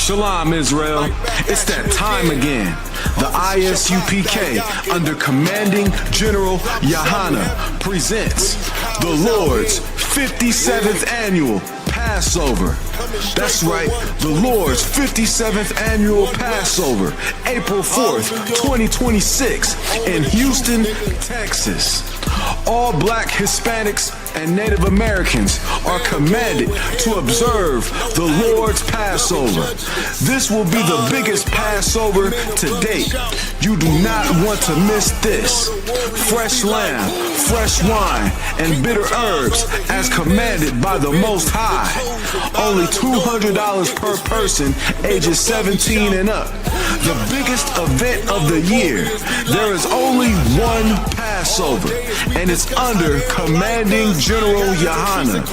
Shalom, Israel. It's that time again. The ISUPK, under Commanding General Yahana, presents the Lord's 57th Annual Passover. That's right, the Lord's 57th Annual Passover, April 4th, 2026, in Houston, Texas. All Black, Hispanics, and Native Americans are commanded to observe the Lord's Passover. This will be the biggest Passover to date. You do not want to miss this. Fresh lamb, fresh wine, and bitter herbs as commanded by the Most High. Only $200 per person ages 17 and up. The biggest event of the year. There is only one Passover, and it's under Commanding General Yahana.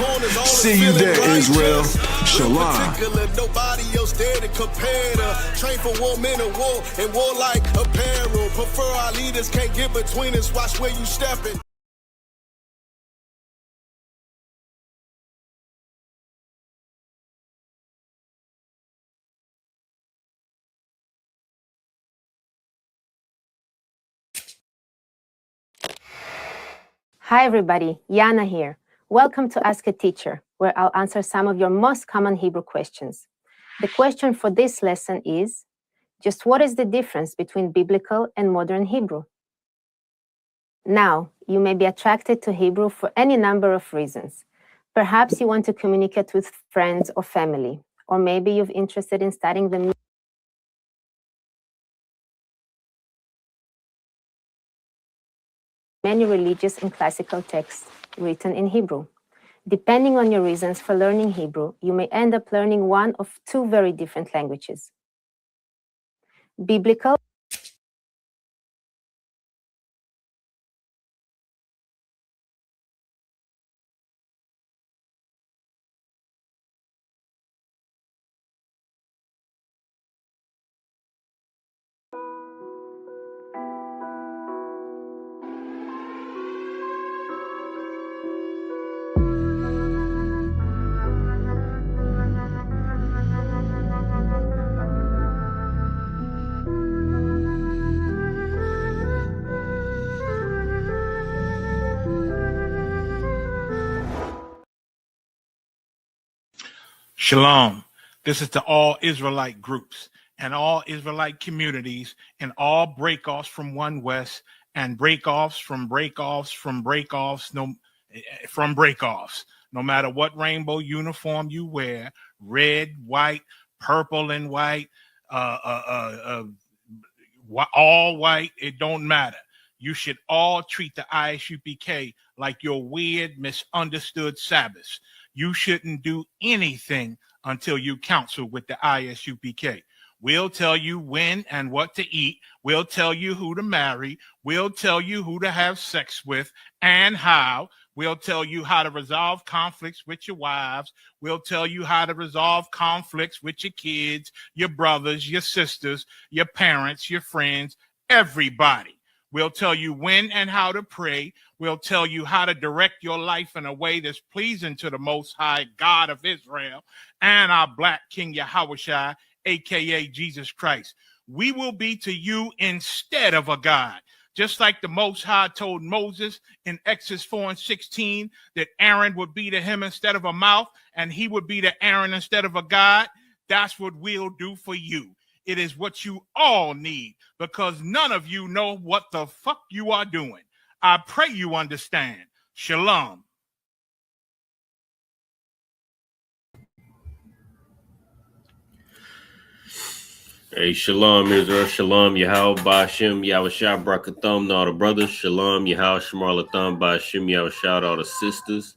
See you there, Israel. Shalom. Nobody else there to compare to. Train for war, men of war, and war like apparel. Prefer our leaders, can't get between us. Watch where you stepping. Hi everybody, Yana here. Welcome to Ask a Teacher, where I'll answer some of your most common Hebrew questions. The question for this lesson is, just what is the difference between biblical and modern Hebrew? Now, you may be attracted to Hebrew for any number of reasons. Perhaps you want to communicate with friends or family, or maybe you're interested in studying the many religious and classical texts written in Hebrew. Depending on your reasons for learning Hebrew, you may end up learning one of two very different languages. Biblical Shalom. This is to all Israelite groups and all Israelite communities and all breakoffs from One West and breakoffs from breakoffs from breakoffs from breakoffs. No matter what rainbow uniform you wear, red, white, purple and white, all white, it don't matter. You should all treat the ISUPK like your weird, misunderstood Sabbaths. You shouldn't do anything until you counsel with the ISUPK. We'll tell you when and what to eat. We'll tell you who to marry. We'll tell you who to have sex with and how. We'll tell you how to resolve conflicts with your wives. We'll tell you how to resolve conflicts with your kids, your brothers, your sisters, your parents, your friends, everybody. We'll tell you when and how to pray. We'll tell you how to direct your life in a way that's pleasing to the Most High God of Israel and our Black King Yahushua, a.k.a. Jesus Christ. We will be to you instead of a God. Just like the Most High told Moses in Exodus 4:16 that Aaron would be to him instead of a mouth and he would be to Aaron instead of a God, that's what we'll do for you. It is what you all need because none of you know what the fuck you are doing. I pray you understand. Shalom. Hey, shalom, Israel. Shalom, Yahweh, Ba'ashem, Yahushua, Brakatham, to all the brothers. Shalom, Yahweh, Shemar Ba'ashem, Yahushua, to all the sisters.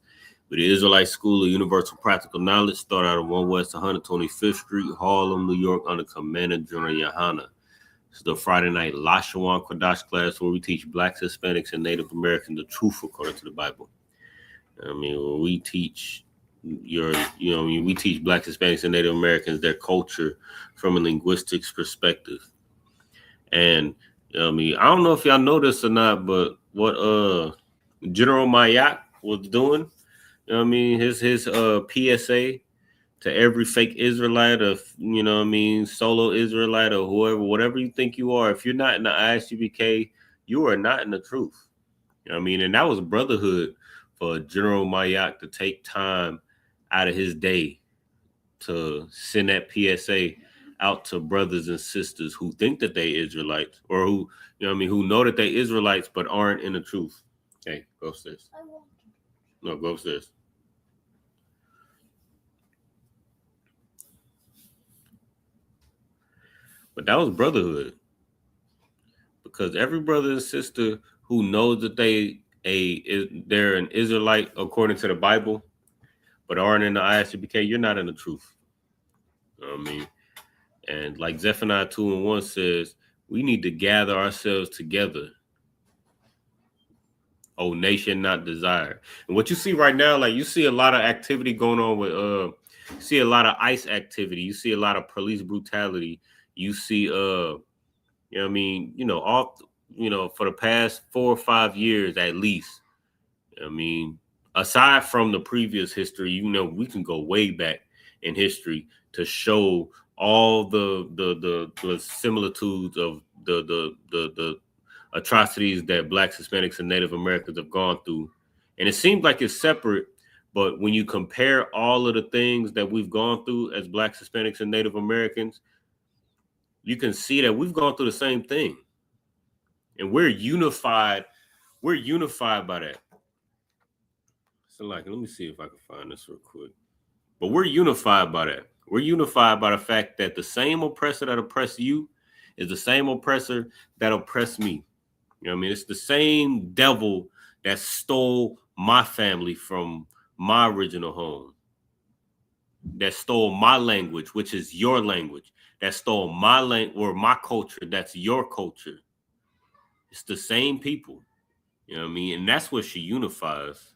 With the Israelite School of Universal Practical Knowledge, start out of 1 West 125th Street, Harlem, New York, under Commanding General Yahana. This is the Friday night Lashawan Qadash class where we teach Blacks, Hispanics, and Native Americans the truth according to the Bible. I mean, when we teach we teach Blacks, Hispanics, and Native Americans their culture from a linguistics perspective. And I don't know if y'all know this or not, but what General Mayak was doing, his PSA to every fake Israelite, or solo Israelite, or whoever, whatever you think you are, if you're not in the ISUPK, you are not in the truth. And that was brotherhood for General Mayak to take time out of his day to send that PSA out to brothers and sisters who think that they Israelites, or who know that they Israelites but aren't in the truth. Hey, go upstairs. No, go upstairs. But that was brotherhood, because every brother and sister who knows that they're an Israelite according to the Bible, but aren't in the ISUPK, you're not in the truth. You know what I mean? And like Zephaniah 2:1 says, we need to gather ourselves together. Oh, nation not desire. And what you see right now, like you see a lot of activity going on with you see a lot of ICE activity, you see a lot of police brutality, you see all for the past 4 or 5 years at least. Aside from the previous history, we can go way back in history to show all the similitudes of the atrocities that Blacks, Hispanics, and Native Americans have gone through. And it seems like it's separate, but when you compare all of the things that we've gone through as Blacks, Hispanics, and Native Americans, you can see that we've gone through the same thing. And we're unified. We're unified by that. So let me see if I can find this real quick. But we're unified by that. We're unified by the fact that the same oppressor that oppressed you is the same oppressor that oppressed me. It's the same devil that stole my family from my original home, that stole my language, which is your language, that stole my language or my culture, that's your culture. It's the same people, and that's what she unifies.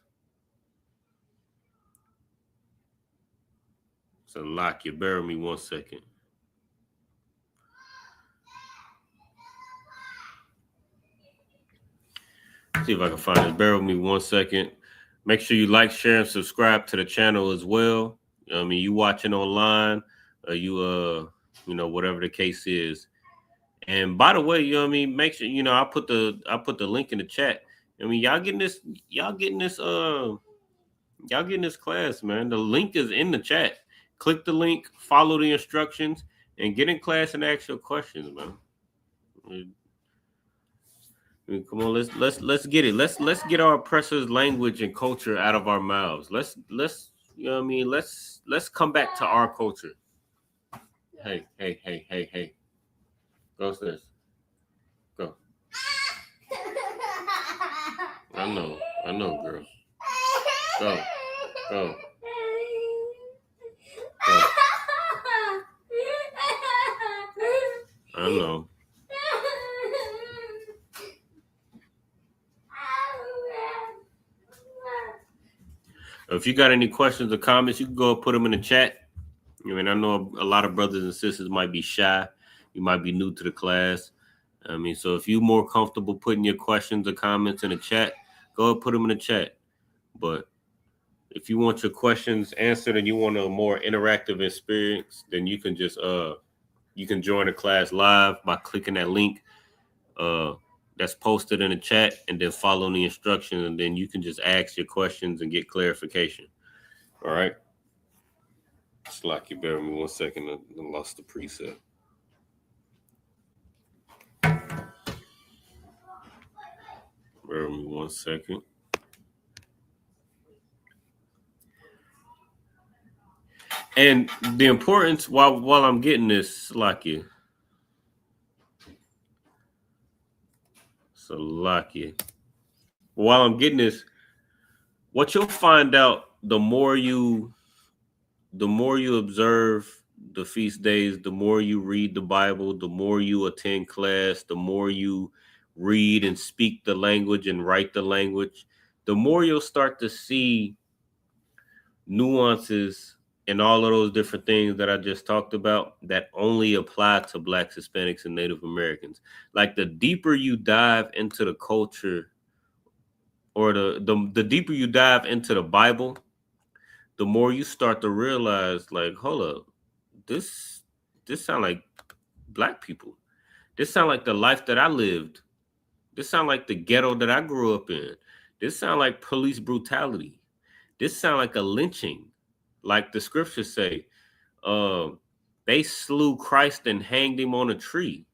So lock you, bear with me 1 second. See if I can find this. Bear with me 1 second. Make sure you like, share, and subscribe to the channel as well. You watching online, whatever the case is. And by the way, make sure I put the link in the chat. Y'all getting this class, man. The link is in the chat. Click the link, follow the instructions, and get in class and ask your questions, man. Come on, let's get it. Let's get our oppressors' language and culture out of our mouths. Let's come back to our culture. Hey. Go upstairs. Go. I know, girl. Go. I know. If you got any questions or comments, you can go put them in the chat. I know a lot of brothers and sisters might be shy. You might be new to the class. So if you're more comfortable putting your questions or comments in the chat, go ahead and put them in the chat. But if you want your questions answered and you want a more interactive experience, then you can just you can join the class live by clicking that link that's posted in the chat, and then follow the instructions, and then you can just ask your questions and get clarification. All right. Just like you, bear with me 1 second. I lost the preset. Bear with me 1 second. And the importance, while I'm getting this, Salakia. While I'm getting this, what you'll find out, the more you observe the feast days, the more you read the Bible, the more you attend class, the more you read and speak the language and write the language, the more you'll start to see nuances and all of those different things that I just talked about that only apply to Blacks, Hispanics, and Native Americans. Like the deeper you dive into the culture, or the deeper you dive into the Bible, the more you start to realize, like, hold up, this sound like black people. This sound like the life that I lived. This sound like the ghetto that I grew up in. This sound like police brutality. This sound like a lynching, like the scriptures say. They slew Christ and hanged him on a tree.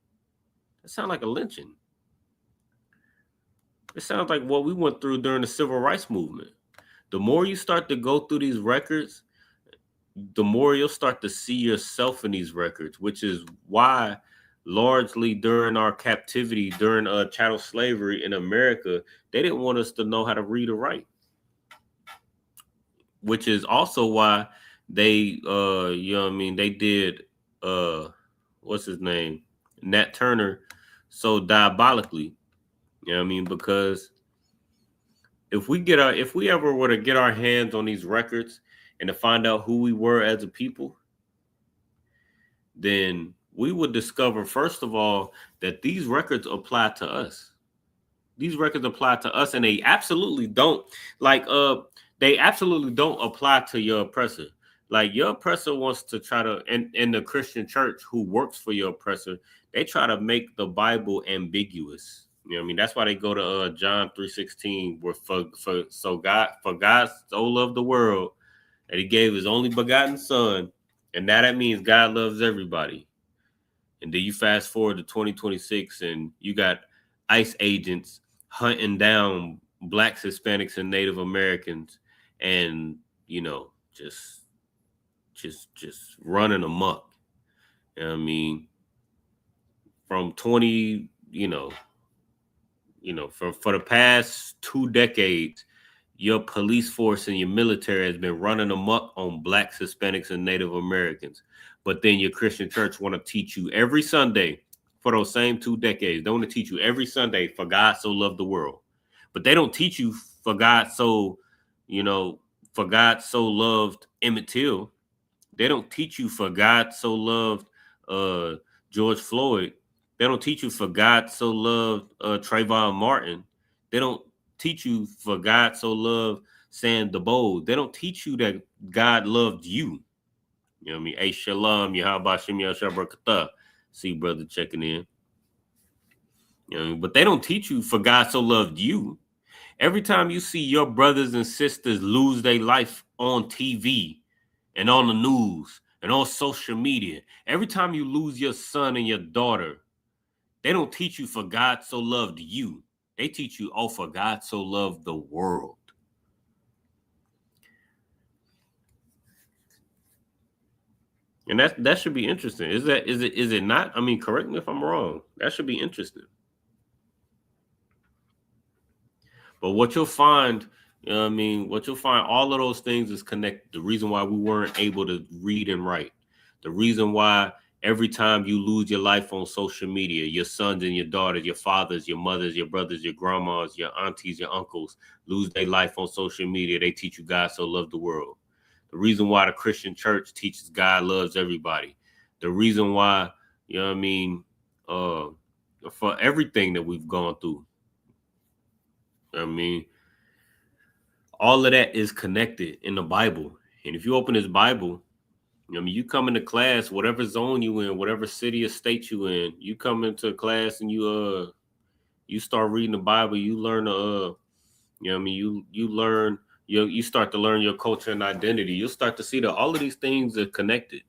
That sounds like a lynching. It sounds like what we went through during the civil rights movement. The more you start to go through these records, the more you'll start to see yourself in these records, which is why largely during our captivity, during chattel slavery in America, they didn't want us to know how to read or write. Which is also why they, they did, what's his name? Nat Turner so diabolically. You know what I mean? Because if we ever were to get our hands on these records and to find out who we were as a people, then we would discover, first of all, that these records apply to us. These records apply to us, and they absolutely don't apply to your oppressor. Like, your oppressor wants to try to, in the Christian church who works for your oppressor, they try to make the Bible ambiguous. You know what I mean? That's why they go to John 3:16, where God so loved the world that he gave his only begotten son. And now that means God loves everybody. And then you fast forward to 2026 and you got ICE agents hunting down Blacks, Hispanics, and Native Americans, and, you know, just running amok. You know what I mean? From for the past 2 decades, your police force and your military has been running amok on Blacks, Hispanics, and Native Americans. But then your Christian church want to teach you every Sunday for those same 2 decades. They want to teach you every Sunday, for God so loved the world. But they don't teach you for God so loved Emmett Till. They don't teach you for God so loved George Floyd. They don't teach you for God so loved Trayvon Martin. They don't teach you for God so loved Sam DeBold. They don't teach you that God loved you. You know what I mean? Hey, shalom, Yahabashim Yashabrakata. See, brother, checking in. You know, but they don't teach you for God so loved you. Every time you see your brothers and sisters lose their life on TV and on the news and on social media, every time you lose your son and your daughter, they don't teach you for God so loved you. They teach you, oh, for God so loved the world. And that should be interesting. Is it not? I mean, correct me if I'm wrong. That should be interesting. But what you'll find, all of those things is connected. The reason why we weren't able to read and write, the reason why every time you lose your life on social media, your sons and your daughters, your fathers, your mothers, your brothers, your grandmas, your aunties, your uncles lose their life on social media, they teach you God so loved the world. The reason why the Christian church teaches God loves everybody. The reason why, for everything that we've gone through. I mean, all of that is connected in the Bible. And if you open this Bible, you come into class, whatever zone you in, whatever city or state you in, you come into class and you start reading the Bible, you learn you start to learn your culture and identity. You'll start to see that all of these things are connected.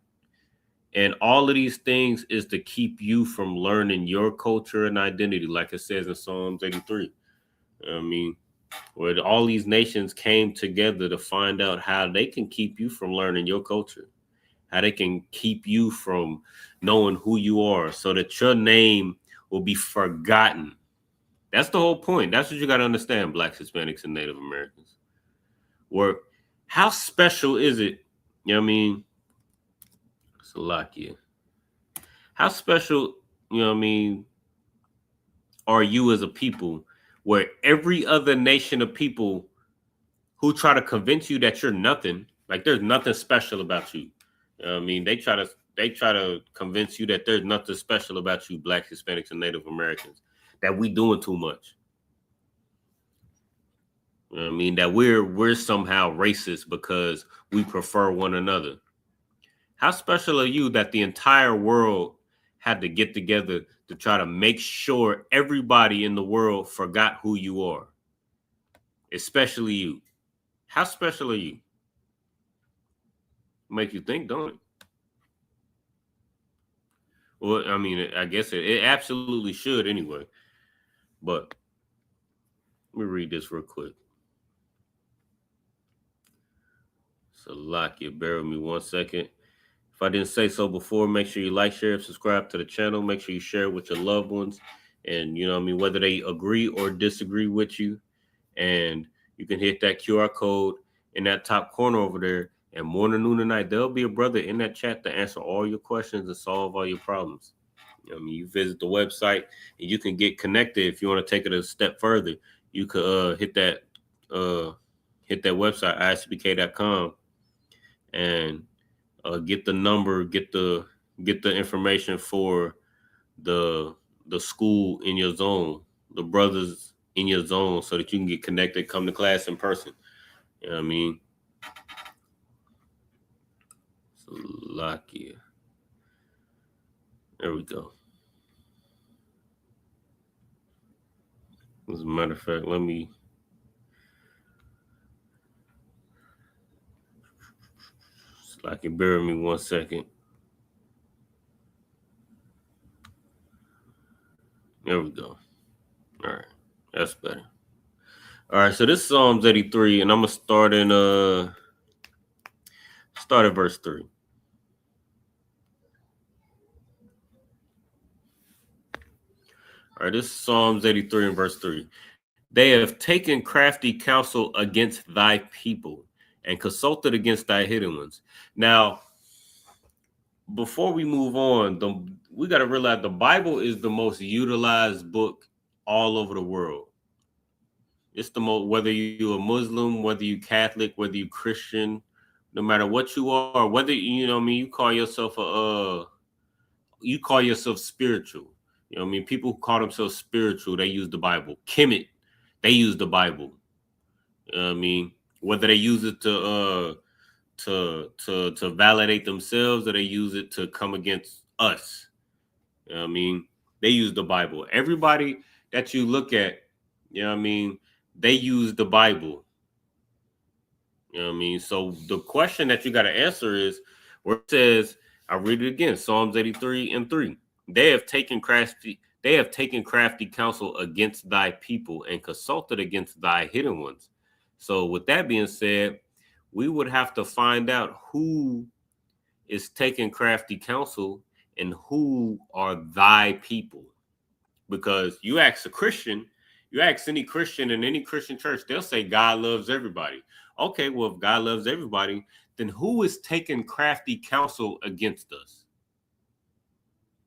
And all of these things is to keep you from learning your culture and identity, like it says in Psalms 83. Where all these nations came together to find out how they can keep you from learning your culture, how they can keep you from knowing who you are so that your name will be forgotten. That's the whole point. That's what you got to understand, Blacks, Hispanics, and Native Americans. Where, how special is it? You know what I mean? Salakia. How special, are you as a people where every other nation of people who try to convince you that you're nothing, like there's nothing special about you. They try to convince you that there's nothing special about you, Blacks, Hispanics, and Native Americans, that we doing too much. You know what I mean? That we're somehow racist because we prefer one another. How special are you that the entire world had to get together to try to make sure everybody in the world forgot who you are? Especially you. How special are you? Make you think, don't it? Well, I mean, I guess it absolutely should anyway. But let me read this real quick. So, Lakia, bear with me 1 second. If I didn't say so before, make sure you like, share, subscribe to the channel. Make sure you share it with your loved ones. And, you know what I mean, whether they agree or disagree with you. And you can hit that QR code in that top corner over there. And morning, noon, and night, there'll be a brother in that chat to answer all your questions and solve all your problems. You know what I mean, you visit the website and you can get connected. If you want to take it a step further, you could hit that website, ISUPK.com, and get the number, get the information for the school in your zone, the brothers in your zone, so that you can get connected, come to class in person. You know what I mean? So, Lakia. There we go. As a matter of fact, let me Lakia, bear with me 1 second. There we go. All right, that's better. All right, so this is Psalms 83, and I'm gonna start at verse 3. All right, this is Psalms 83 and verse 3. They have taken crafty counsel against thy people and consulted against thy hidden ones. Now, before we move on, we got to realize the Bible is the most utilized book all over the world. It's the most, whether you're a Muslim, whether you Catholic, whether you Christian, no matter what you are, whether you know what I mean, you call yourself spiritual. You know what I mean? People who call themselves spiritual, they use the Bible. Kemet, they use the Bible. You know what I mean? Whether they use it to validate themselves or they use it to come against us. You know what I mean? They use the Bible. Everybody that you look at, you know what I mean, they use the Bible. You know what I mean? So the question that you got to answer is where it says, I'll read it again, Psalms 83 and 3. They have taken crafty counsel against thy people and consulted against thy hidden ones. So with that being said, we would have to find out who is taking crafty counsel and who are thy people. Because you ask a Christian, you ask any Christian in any Christian church, they'll say God loves everybody. Okay, well, if God loves everybody, then who is taking crafty counsel against us?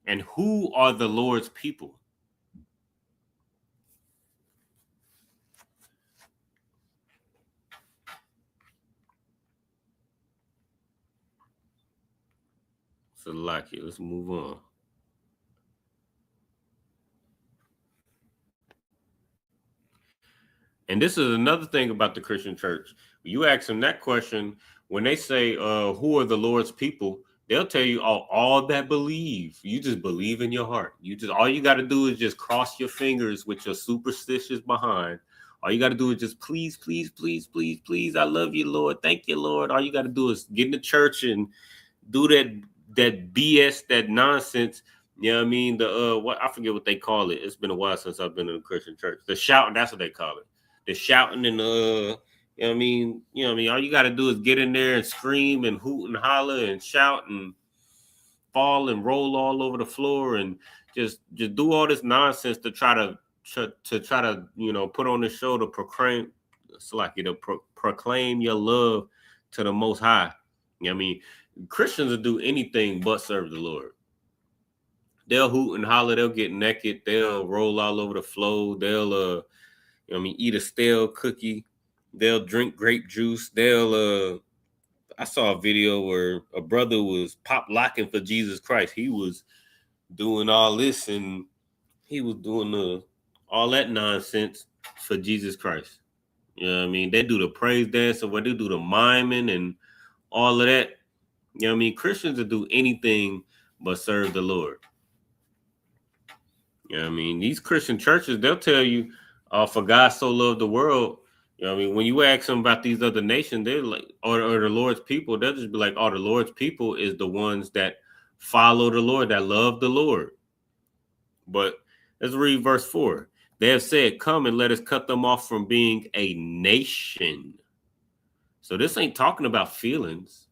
And who are the Lord's people? So, like it, let's move on. And this is another thing about the Christian church. You ask them that question, when they say, who are the Lord's people? They'll tell you, all that believe. You just believe in your heart. All you got to do is just cross your fingers with your superstitious behind. All you got to do is just please, please, please, please, please. I love you, Lord. Thank you, Lord. All you got to do is get in the church and do that BS, that nonsense. You know what I mean? I forget what they call it. It's been a while since I've been in a Christian church. The shouting, that's what they call it. The shouting and you know what I mean? You know what I mean? All you got to do is get in there and scream and hoot and holler and shout and fall and roll all over the floor and just do all this nonsense to try to put on the show to proclaim your love to the Most High. You know what I mean? Christians will do anything but serve the Lord. They'll hoot and holler. They'll get naked. They'll roll all over the floor. They'll eat a stale cookie. They'll drink grape juice. I saw a video where a brother was pop locking for Jesus Christ. He was doing all this and he was doing all that nonsense for Jesus Christ. You know what I mean? They do the praise dance, or what they do the miming and all of that. You know what I mean? Christians will do anything but serve the Lord. You know what I mean? These Christian churches, they'll tell you, for God so loved the world. You know what I mean? When you ask them about these other nations, they're like, or the Lord's people, they'll just be like, oh, the Lord's people is the ones that follow the Lord, that love the Lord. But let's read verse 4. They have said, come and let us cut them off from being a nation. So this ain't talking about feelings.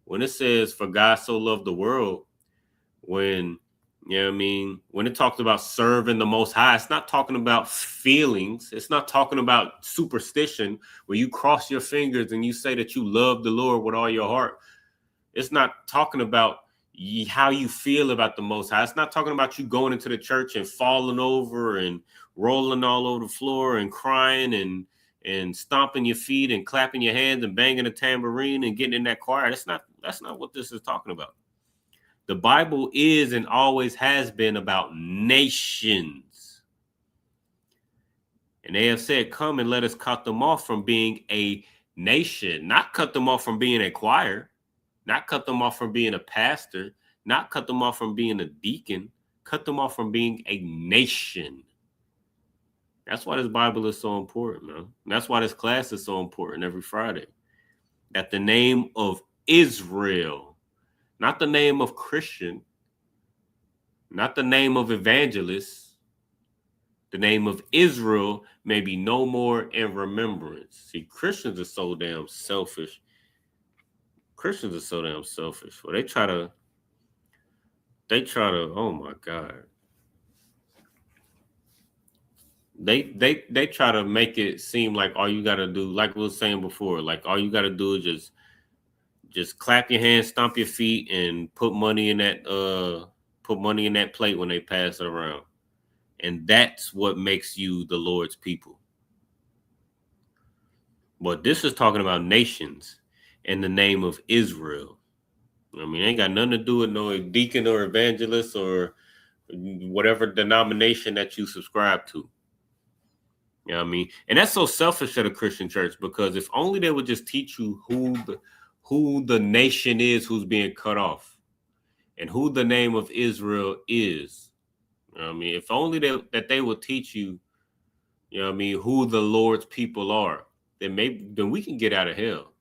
When it says, for God so loved the world, when, you know what I mean, when it talks about serving the Most High, it's not talking about feelings. It's not talking about superstition, where you cross your fingers and you say that you love the Lord with all your heart. It's not talking about how you feel about the Most High. It's not talking about you going into the church and falling over and rolling all over the floor and crying and stomping your feet and clapping your hands and banging a tambourine and getting in that choir. That's not what this is talking about. The Bible is and always has been about nations. And they have said, come and let us cut them off from being a nation, not cut them off from being a choir, not cut them off from being a pastor, not cut them off from being a deacon, cut them off from being a nation. That's why this Bible is so important, man. And that's why this class is so important every Friday. That the name of Israel, not the name of Christian, not the name of evangelist, the name of Israel may be no more in remembrance. See, Christians are so damn selfish. Christians are so damn selfish. Well, they try to, oh my God. They try to make it seem like all you got to do, like we was saying before, like all you got to do is just clap your hands, stomp your feet, and put money in that plate when they pass it around. And that's what makes you the Lord's people. But this is talking about nations in the name of Israel. I mean, it ain't got nothing to do with no deacon or evangelist or whatever denomination that you subscribe to. You know what I mean? And that's so selfish at a Christian church, because if only they would just teach you who the nation is who's being cut off and who the name of Israel is. You know what I mean? If only that they would teach you, you know what I mean, who the Lord's people are, then we can get out of hell.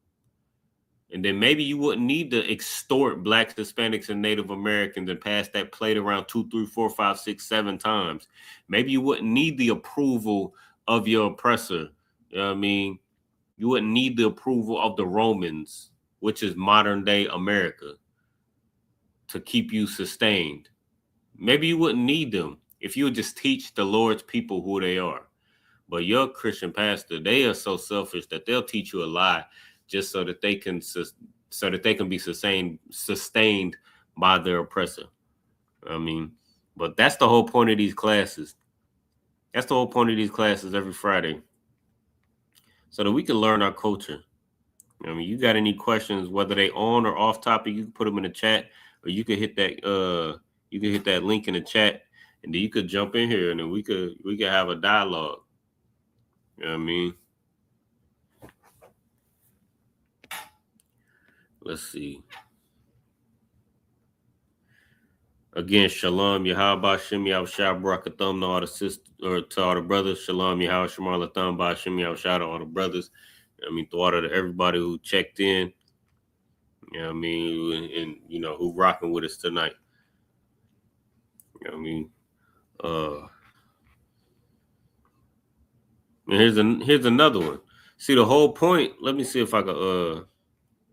And then maybe you wouldn't need to extort blacks, Hispanics, and Native Americans and pass that plate around 2, 3, 4, 5, 6, 7 times. Maybe you wouldn't need the approval of your oppressor. You know what I mean? You wouldn't need the approval of the Romans, which is modern day America, to keep you sustained. Maybe you wouldn't need them if you would just teach the Lord's people who they are. But your Christian pastor, they are so selfish that they'll teach you a lie just so that they can be sustained by their oppressor. I mean, but that's the whole point of these classes. That's the whole point of these classes every Friday, so that we can learn our culture. I mean, you got any questions, whether they on or off topic, you can put them in the chat, or you can hit that link in the chat, and then you could jump in here, and then we could have a dialogue. You know what I mean? Let's see. Again, shalom, Yahweh, Shem, Yahushua, Barakatham, to all the sisters, or to all the brothers. Shalom, Yahweh, Shemar, Latham, Shem, Yahushua, to all the brothers. I mean, to all of everybody who checked in. You know what I mean? And, you know, who rocking with us tonight. You know what I mean? And here's another one. See, the whole point, let me see if I can,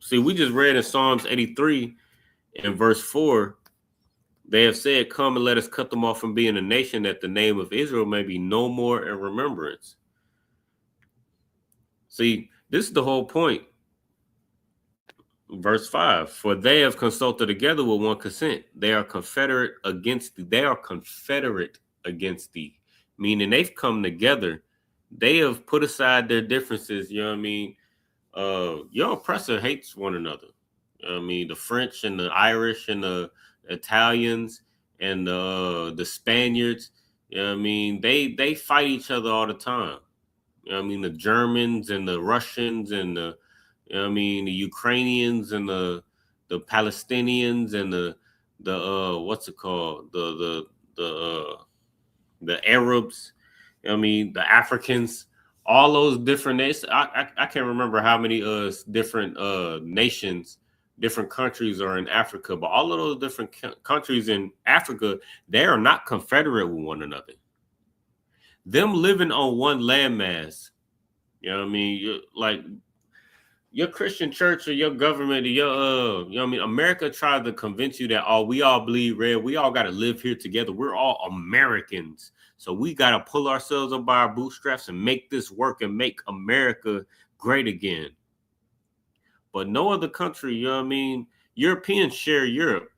see, we just read in Psalms 83 in verse 4, they have said, come and let us cut them off from being a nation, that the name of Israel may be no more in remembrance. See, this is the whole point. Verse 5, for they have consulted together with one consent. They are confederate against thee. Meaning they've come together. They have put aside their differences. You know what I mean? Your oppressor hates one another. You know what I mean? The French and the Irish and the Italians and the Spaniards. You know what I mean? They fight each other all the time. You know what I mean? The Germans and the Russians and the, you know what I mean, the Ukrainians and the Palestinians and the what's it called? The Arabs, you know what I mean, the Africans, all those different nations. I can't remember how many different nations, different countries are in Africa, but all of those different countries in Africa, they are not confederate with one another. Them living on one landmass, you know what I mean? Like your Christian church or your government or your you know what I mean, America tried to convince you that, oh, we all bleed red, we all got to live here together, we're all Americans, so we got to pull ourselves up by our bootstraps and make this work and make America great again. But no other country, you know what I mean, Europeans share Europe,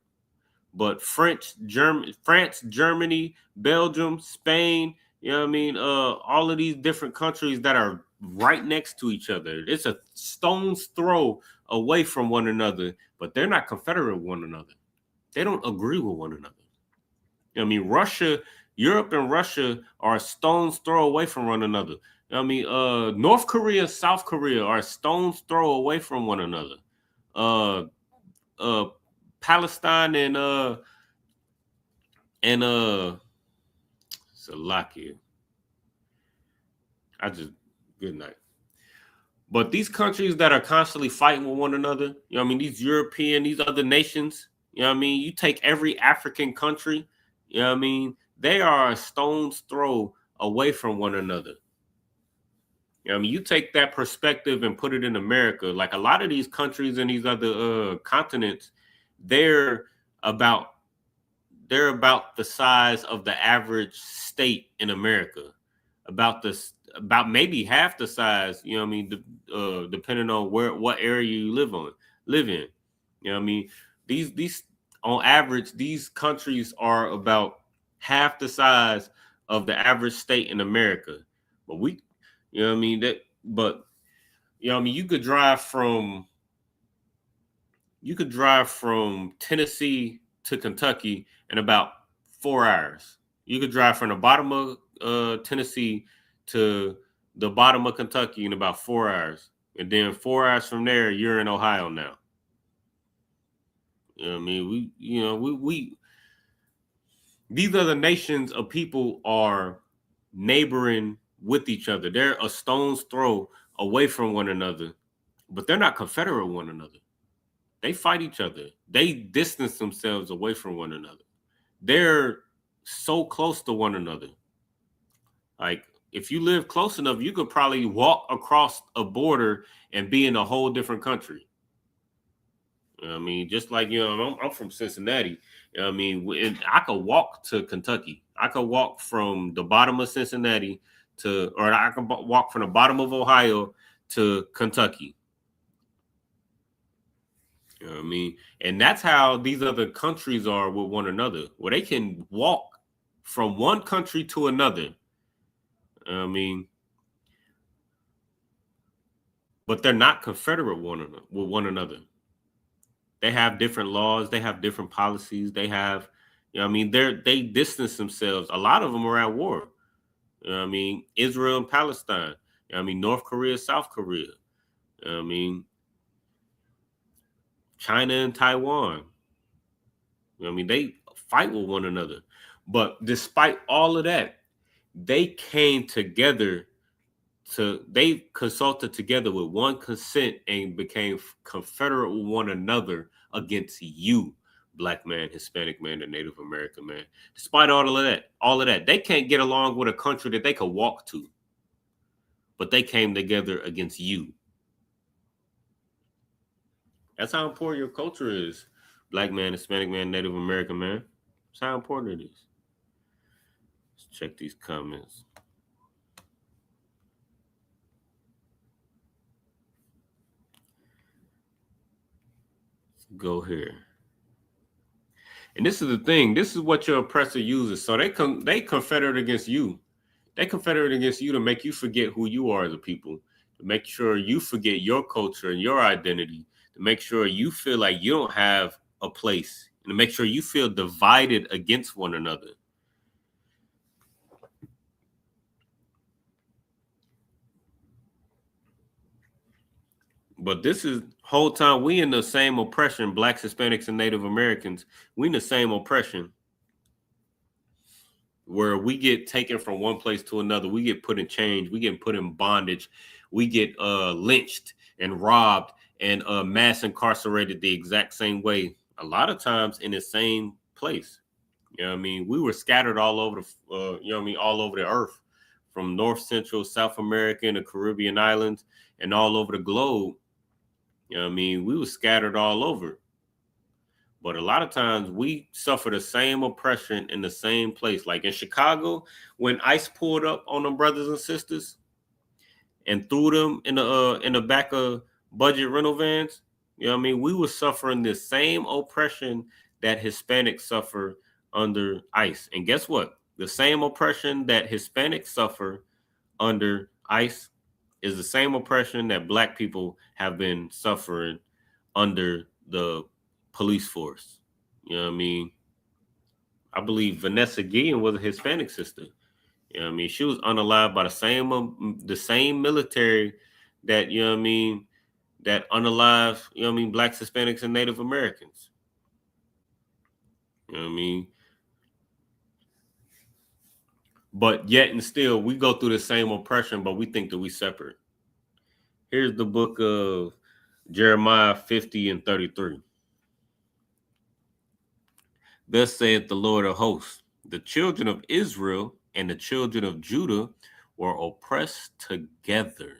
but France, Germany, Belgium, Spain, you know what I mean, all of these different countries that are right next to each other, it's a stone's throw away from one another, but they're not confederate with one another. They don't agree with one another. You know what I mean, Russia, Europe and Russia are a stone's throw away from one another. You know what I mean, North Korea, South Korea are a stone's throw away from one another. Palestine and Slovakia. Good night. But these countries that are constantly fighting with one another, you know what I mean, these European, these other nations, you know what I mean, you take every African country, you know what I mean, they are a stone's throw away from one another. You know what I mean, you take that perspective and put it in America, like a lot of these countries and these other continents, they're about the size of the average state in America, about maybe half the size, you know what I mean, depending on what area you live in. You know what I mean? These on average, these countries are about half the size of the average state in America. But you know what I mean, you know what I mean, you could drive from Tennessee to Kentucky in about 4 hours. You could drive from the bottom of Tennessee to the bottom of Kentucky in about 4 hours. And then 4 hours from there, you're in Ohio now. You know what I mean? We these other nations of people are neighboring with each other. They're a stone's throw away from one another, but they're not confederate with one another. They fight each other. They distance themselves away from one another. They're so close to one another. Like, if you live close enough, you could probably walk across a border and be in a whole different country. You know what I mean? Just like, you know, I'm from Cincinnati. You know what I mean? I could walk to Kentucky. I could walk from the bottom of Cincinnati or I could walk from the bottom of Ohio to Kentucky. You know what I mean? And that's how these other countries are with one another, where they can walk from one country to another. You know what I mean? But they're not confederate with one another. They have different laws. They have different policies. They have, you know what I mean? They distance themselves. A lot of them are at war. You know what I mean? Israel and Palestine. You know what I mean? North Korea, South Korea. You know what I mean? China and Taiwan. You know what I mean? They fight with one another. But despite all of that, they came together they consulted together with one consent and became confederate with one another against you, Black man, Hispanic man, and Native American man. Despite all of that, they can't get along with a country that they could walk to, but they came together against you. That's how important your culture is, Black man, Hispanic man, Native American man. That's how important it is. Let's check these comments. Go here. And this is the thing. This is what your oppressor uses. So they confederate against you. They confederate against you to make you forget who you are as a people, to make sure you forget your culture and your identity, to make sure you feel like you don't have a place, and to make sure you feel divided against one another. But this is whole time we in the same oppression, blacks, Hispanics, and Native Americans. We in the same oppression where we get taken from one place to another. We get put in chains. We get put in bondage. We get lynched and robbed and mass incarcerated the exact same way. A lot of times in the same place. You know what I mean? We were scattered all over the, you know what I mean, all over the earth, from North, Central, South America, and the Caribbean islands, and all over the globe. You know what I mean? We were scattered all over. But a lot of times we suffer the same oppression in the same place. Like in Chicago, when ICE pulled up on them brothers and sisters and threw them in the back of budget rental vans, you know what I mean? We were suffering the same oppression that Hispanics suffer under ICE. And guess what? The same oppression that Hispanics suffer under ICE is the same oppression that black people have been suffering under the police force. You know what I mean? I believe Vanessa Guillen was a Hispanic sister. You know what I mean? She was unalived by the same military that, you know what I mean, that unalive, you know what I mean, blacks, Hispanics, and Native Americans. You know what I mean? But yet and still, we go through the same oppression, but we think that we separate. Here's the book of Jeremiah 50 and 33. Thus saith the Lord of hosts, the children of Israel and the children of Judah were oppressed together.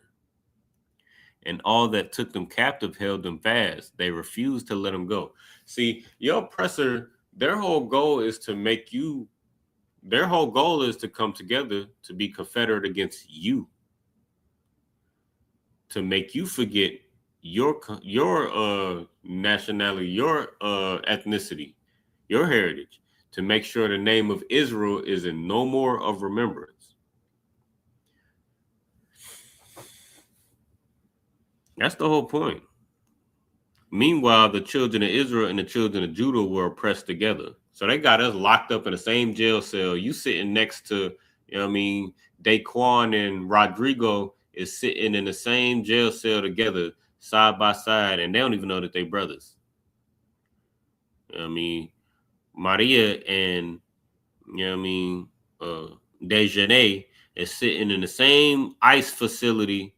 And all that took them captive held them fast. They refused to let them go. See, your oppressor, their whole goal is to come together to be confederate against you. To make you forget your nationality, your ethnicity, your heritage, to make sure the name of Israel is in no more of remembrance. That's the whole point. Meanwhile, the children of Israel and the children of Judah were oppressed together. So they got us locked up in the same jail cell. You sitting next to, you know what I mean, Daquan and Rodrigo is sitting in the same jail cell together, side by side, and they don't even know that they brothers. You know what I mean? Maria and, you know what I mean, Dejanay is sitting in the same ICE facility,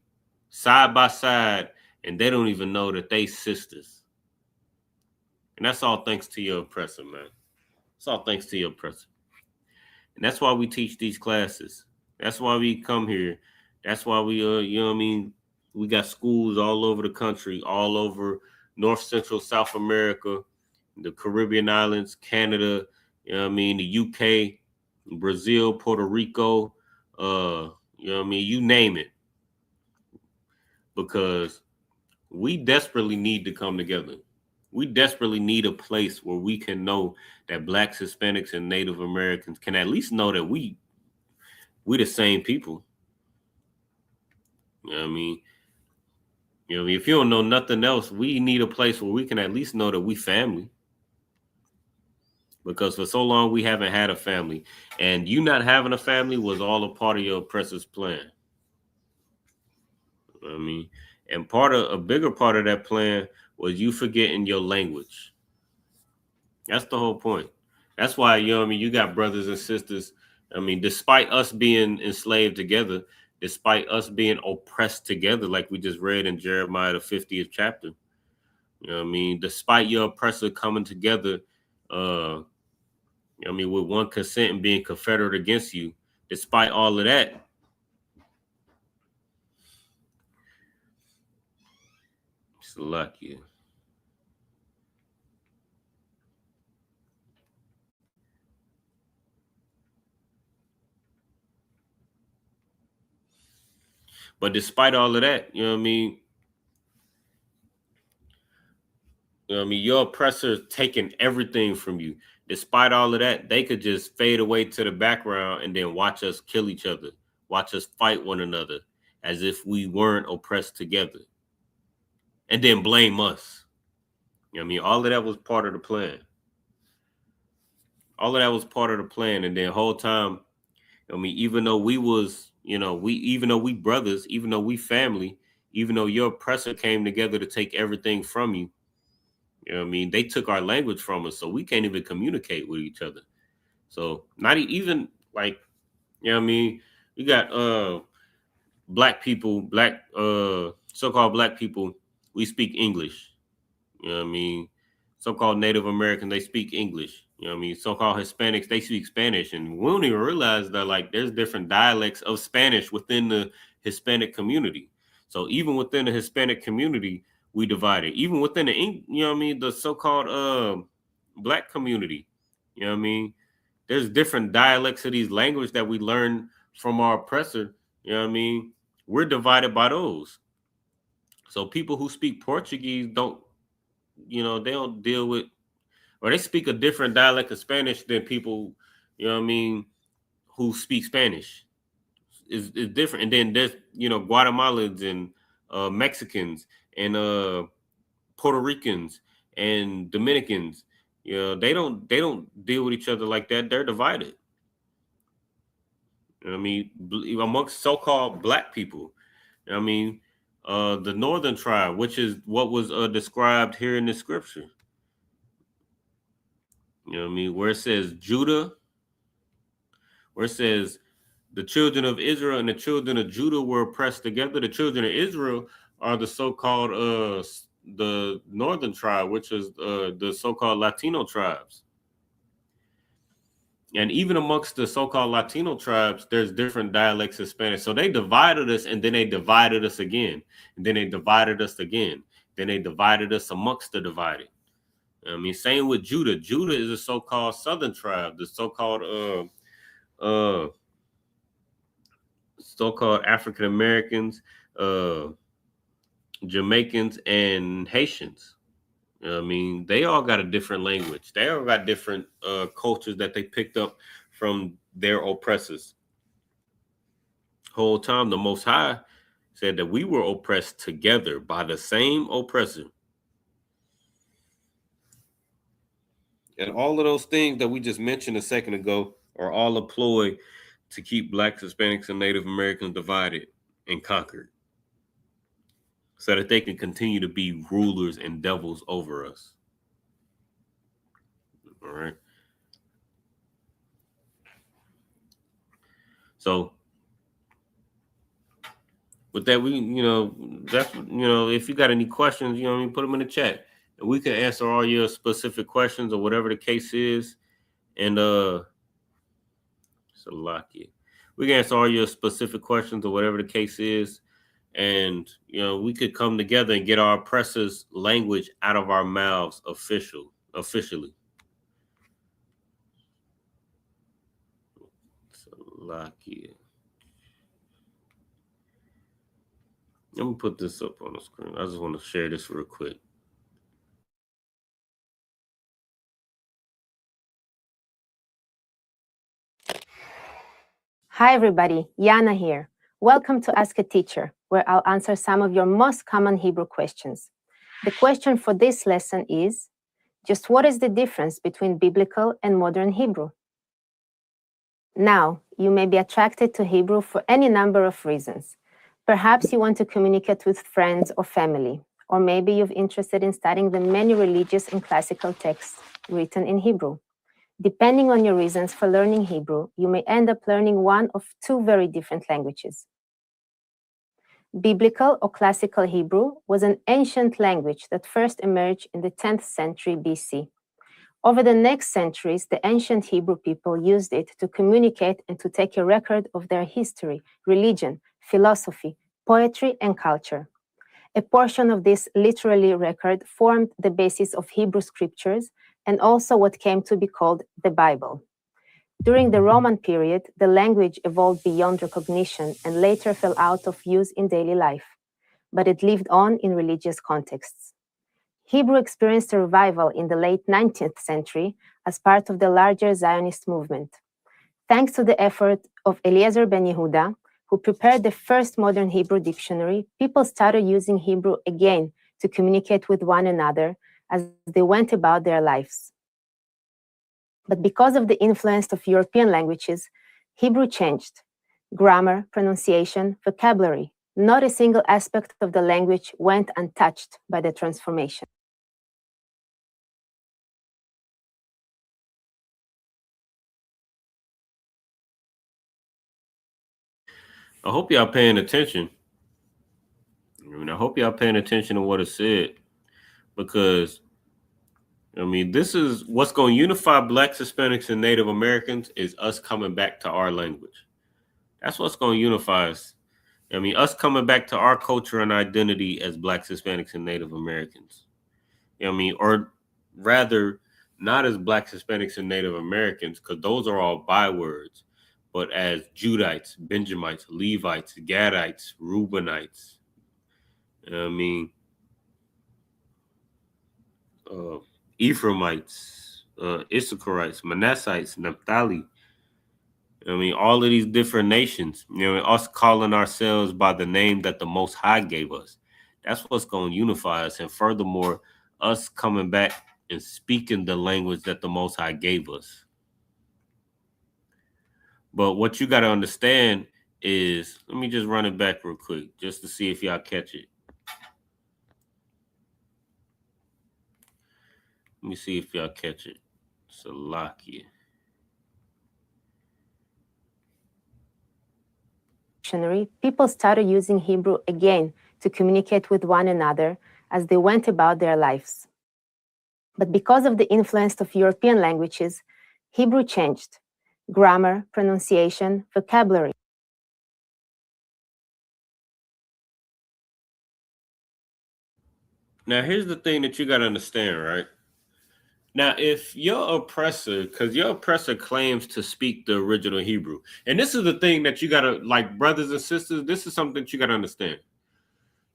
side by side, and they don't even know that they sisters. And that's all thanks to your oppressor, man. It's all thanks to your oppressor. And that's why we teach these classes. That's why we come here. That's why we, you know what I mean? We got schools all over the country, all over North, Central, South America, the Caribbean islands, Canada, you know what I mean? The UK, Brazil, Puerto Rico, you know what I mean? You name it. Because we desperately need to come together. We desperately need a place where we can know that blacks, Hispanics, and Native Americans can at least know that we the same people. You know what I mean? You know what I mean? If you don't know nothing else, we need a place where we can at least know that we family. Because for so long we haven't had a family. And you not having a family was all a part of your oppressor's plan. You know what I mean? And a bigger part of that plan was you forgetting your language. That's the whole point. That's why, you know what I mean, you got brothers and sisters. I mean, despite us being enslaved together, despite us being oppressed together, like we just read in Jeremiah, the 50th chapter, you know what I mean, despite your oppressor coming together, you know what I mean, with one consent and being confederate against you, despite all of that, it's lucky. But despite all of that, you know what I mean? You know what I mean? Your oppressor taking everything from you. Despite all of that, they could just fade away to the background and then watch us kill each other, watch us fight one another as if we weren't oppressed together, and then blame us. You know what I mean? All of that was part of the plan. All of that was part of the plan. And then whole time, I mean, even though we was, you know, even though we brothers, even though we family, even though your oppressor came together to take everything from you, you know what I mean, they took our language from us, so we can't even communicate with each other. So not even like, you know what I mean, you got black people, so-called black people, we speak English. You know what I mean? So-called Native American, they speak English. You know what I mean? So-called Hispanics, they speak Spanish. And we don't even realize that like there's different dialects of Spanish within the Hispanic community. So even within the Hispanic community, we divided. Even within the, you know what I mean, the so-called black community, you know what I mean? There's different dialects of these language that we learn from our oppressor. You know what I mean? We're divided by those. So people who speak Portuguese don't, you know, they don't deal with, or they speak a different dialect of Spanish than people, you know what I mean, who speak Spanish. Is different. And then there's, you know, Guatemalans and Mexicans and Puerto Ricans and Dominicans. You know, they don't deal with each other like that. They're divided. You know what I mean, amongst so-called black people. You know what I mean, the northern tribe, which is what was described here in the scripture. You know what I mean, where it says Judah, where it says the children of Israel and the children of Judah were oppressed together. The children of Israel are the so-called the northern tribe, which is the so-called Latino tribes. And even amongst the so-called Latino tribes, there's different dialects of Spanish. So they divided us, and then they divided us again. And then they divided us again. Then they divided us amongst the divided. I mean, same with Judah. Judah is a so-called southern tribe, the so-called African Americans, Jamaicans, and Haitians. You know what I mean, they all got a different language. They all got different cultures that they picked up from their oppressors. Whole time, the Most High said that we were oppressed together by the same oppressor. And all of those things that we just mentioned a second ago are all a ploy to keep Blacks, Hispanics, and Native Americans divided and conquered, so that they can continue to be rulers and devils over us. All right. So with that, we, you know, that's, you know, if you got any questions, you know what I mean, put them in the chat and we can answer all your specific questions or whatever the case is. And Salakia, we can answer all your specific questions or whatever the case is. And, you know, we could come together and get our oppressors' language out of our mouths officially. Salakia. Let me put this up on the screen. I just want to share this real quick. Hi, everybody. Yana here. Welcome to Ask a Teacher, where I'll answer some of your most common Hebrew questions. The question for this lesson is, just what is the difference between biblical and modern Hebrew? Now, you may be attracted to Hebrew for any number of reasons. Perhaps you want to communicate with friends or family, or maybe you're interested in studying the many religious and classical texts written in Hebrew. Depending on your reasons for learning Hebrew, you may end up learning one of two very different languages. Biblical or classical Hebrew was an ancient language that first emerged in the 10th century BC. Over the next centuries, the ancient Hebrew people used it to communicate and to take a record of their history, religion, philosophy, poetry, and culture. A portion of this literary record formed the basis of Hebrew scriptures and also what came to be called the Bible. During the Roman period, the language evolved beyond recognition and later fell out of use in daily life, but it lived on in religious contexts. Hebrew experienced a revival in the late 19th century as part of the larger Zionist movement. Thanks to the effort of Eliezer ben Yehuda, who prepared the first modern Hebrew dictionary, people started using Hebrew again to communicate with one another as they went about their lives. But because of the influence of European languages, Hebrew changed. Grammar, pronunciation, vocabulary, Not a single aspect of the language went untouched by the transformation. I hope y'all paying attention. I hope y'all paying attention to what it said, because this is what's going to unify Blacks, Hispanics, and Native Americans is us coming back to our language. That's what's going to unify us. Us coming back to our culture and identity as Blacks, Hispanics, and Native Americans. Or rather, not as Blacks, Hispanics, and Native Americans, because those are all bywords, but as Judites, Benjamites, Levites, Gadites, Reubenites. Ephraimites, Issacharites, Manassites, Naphtali. All of these different nations, us calling ourselves by the name that the Most High gave us. That's what's going to unify us. And furthermore, us coming back and speaking the language that the Most High gave us. But what you got to understand is, let me just run it back real quick just to see if y'all catch it. Let me see if y'all catch it. Salakia. People started using Hebrew again to communicate with one another as they went about their lives. But because of the influence of European languages, Hebrew changed. Grammar, pronunciation, vocabulary. Now, here's the thing that you got to understand, right? Now, if your oppressor, because your oppressor claims to speak the original Hebrew, and this is the thing that you got to, like, brothers and sisters, this is something that you got to understand.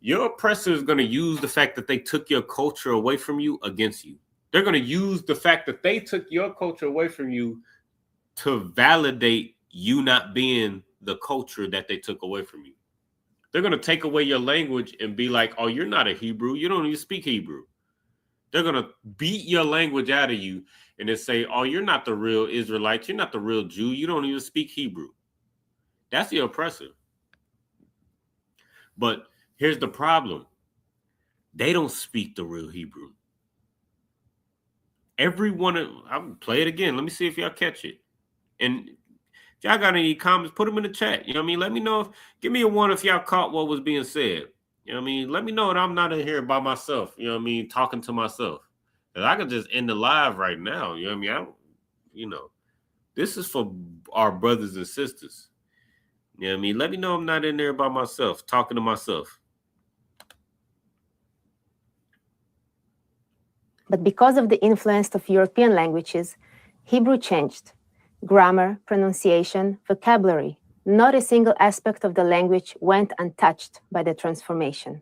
Your oppressor is going to use the fact that they took your culture away from you against you. They're going to use the fact that they took your culture away from you to validate you not being the culture that they took away from you. They're going to take away your language and be like, oh, you're not a Hebrew. You don't even speak Hebrew. They're going to beat your language out of you and then say, oh, you're not the real Israelite. You're not the real Jew. You don't even speak Hebrew. That's the oppressor. But here's the problem. They don't speak the real Hebrew. I'll play it again. Let me see if y'all catch it. And if y'all got any comments, put them in the chat. Let me know. Give me a one if y'all caught what was being said. Let me know that I'm not in here by myself, talking to myself. Because I could just end the live right now. This is for our brothers and sisters. Let me know I'm not in there by myself, talking to myself. But because of the influence of European languages, Hebrew changed. Grammar, pronunciation, vocabulary. Not a single aspect of the language went untouched by the transformation.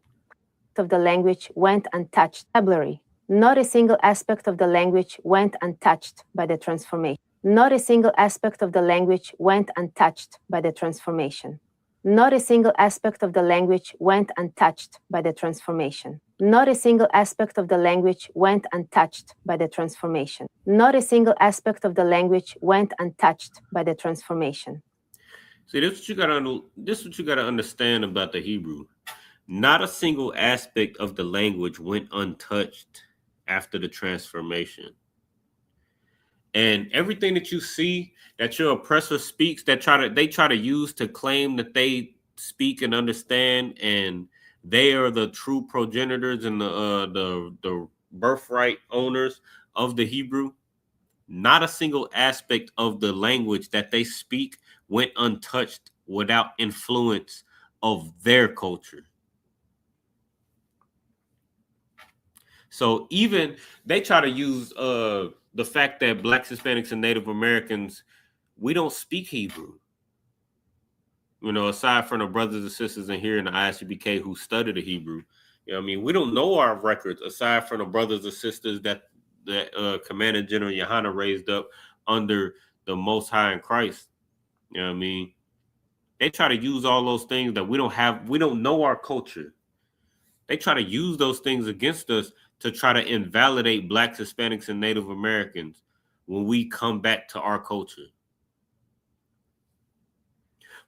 Of the language went untouched. Vocabulary. Not a single aspect of the language went untouched by the transformation. Not a single aspect of the language went untouched by the transformation. Not a single aspect of the language went untouched by the transformation. Not a single aspect of the language went untouched by the transformation. Not a single aspect of the language went untouched by the transformation. See, this is what you gotta understand about the Hebrew. Not a single aspect of the language went untouched after the transformation. And everything that you see that your oppressor speaks, they try to use to claim that they speak and understand, and they are the true progenitors and the birthright owners of the Hebrew. Not a single aspect of the language that they speak went untouched without influence of their culture. So even they try to use the fact that Blacks, Hispanics, and Native Americans, we don't speak Hebrew. Aside from the brothers and sisters in here in the ISUPK who study the Hebrew, we don't know our records aside from the brothers and sisters that Commander General Yohana raised up under the Most High in Christ. They try to use all those things that we don't have. We don't know our culture. They try to use those things against us to try to invalidate Blacks, Hispanics, and Native Americans when we come back to our culture.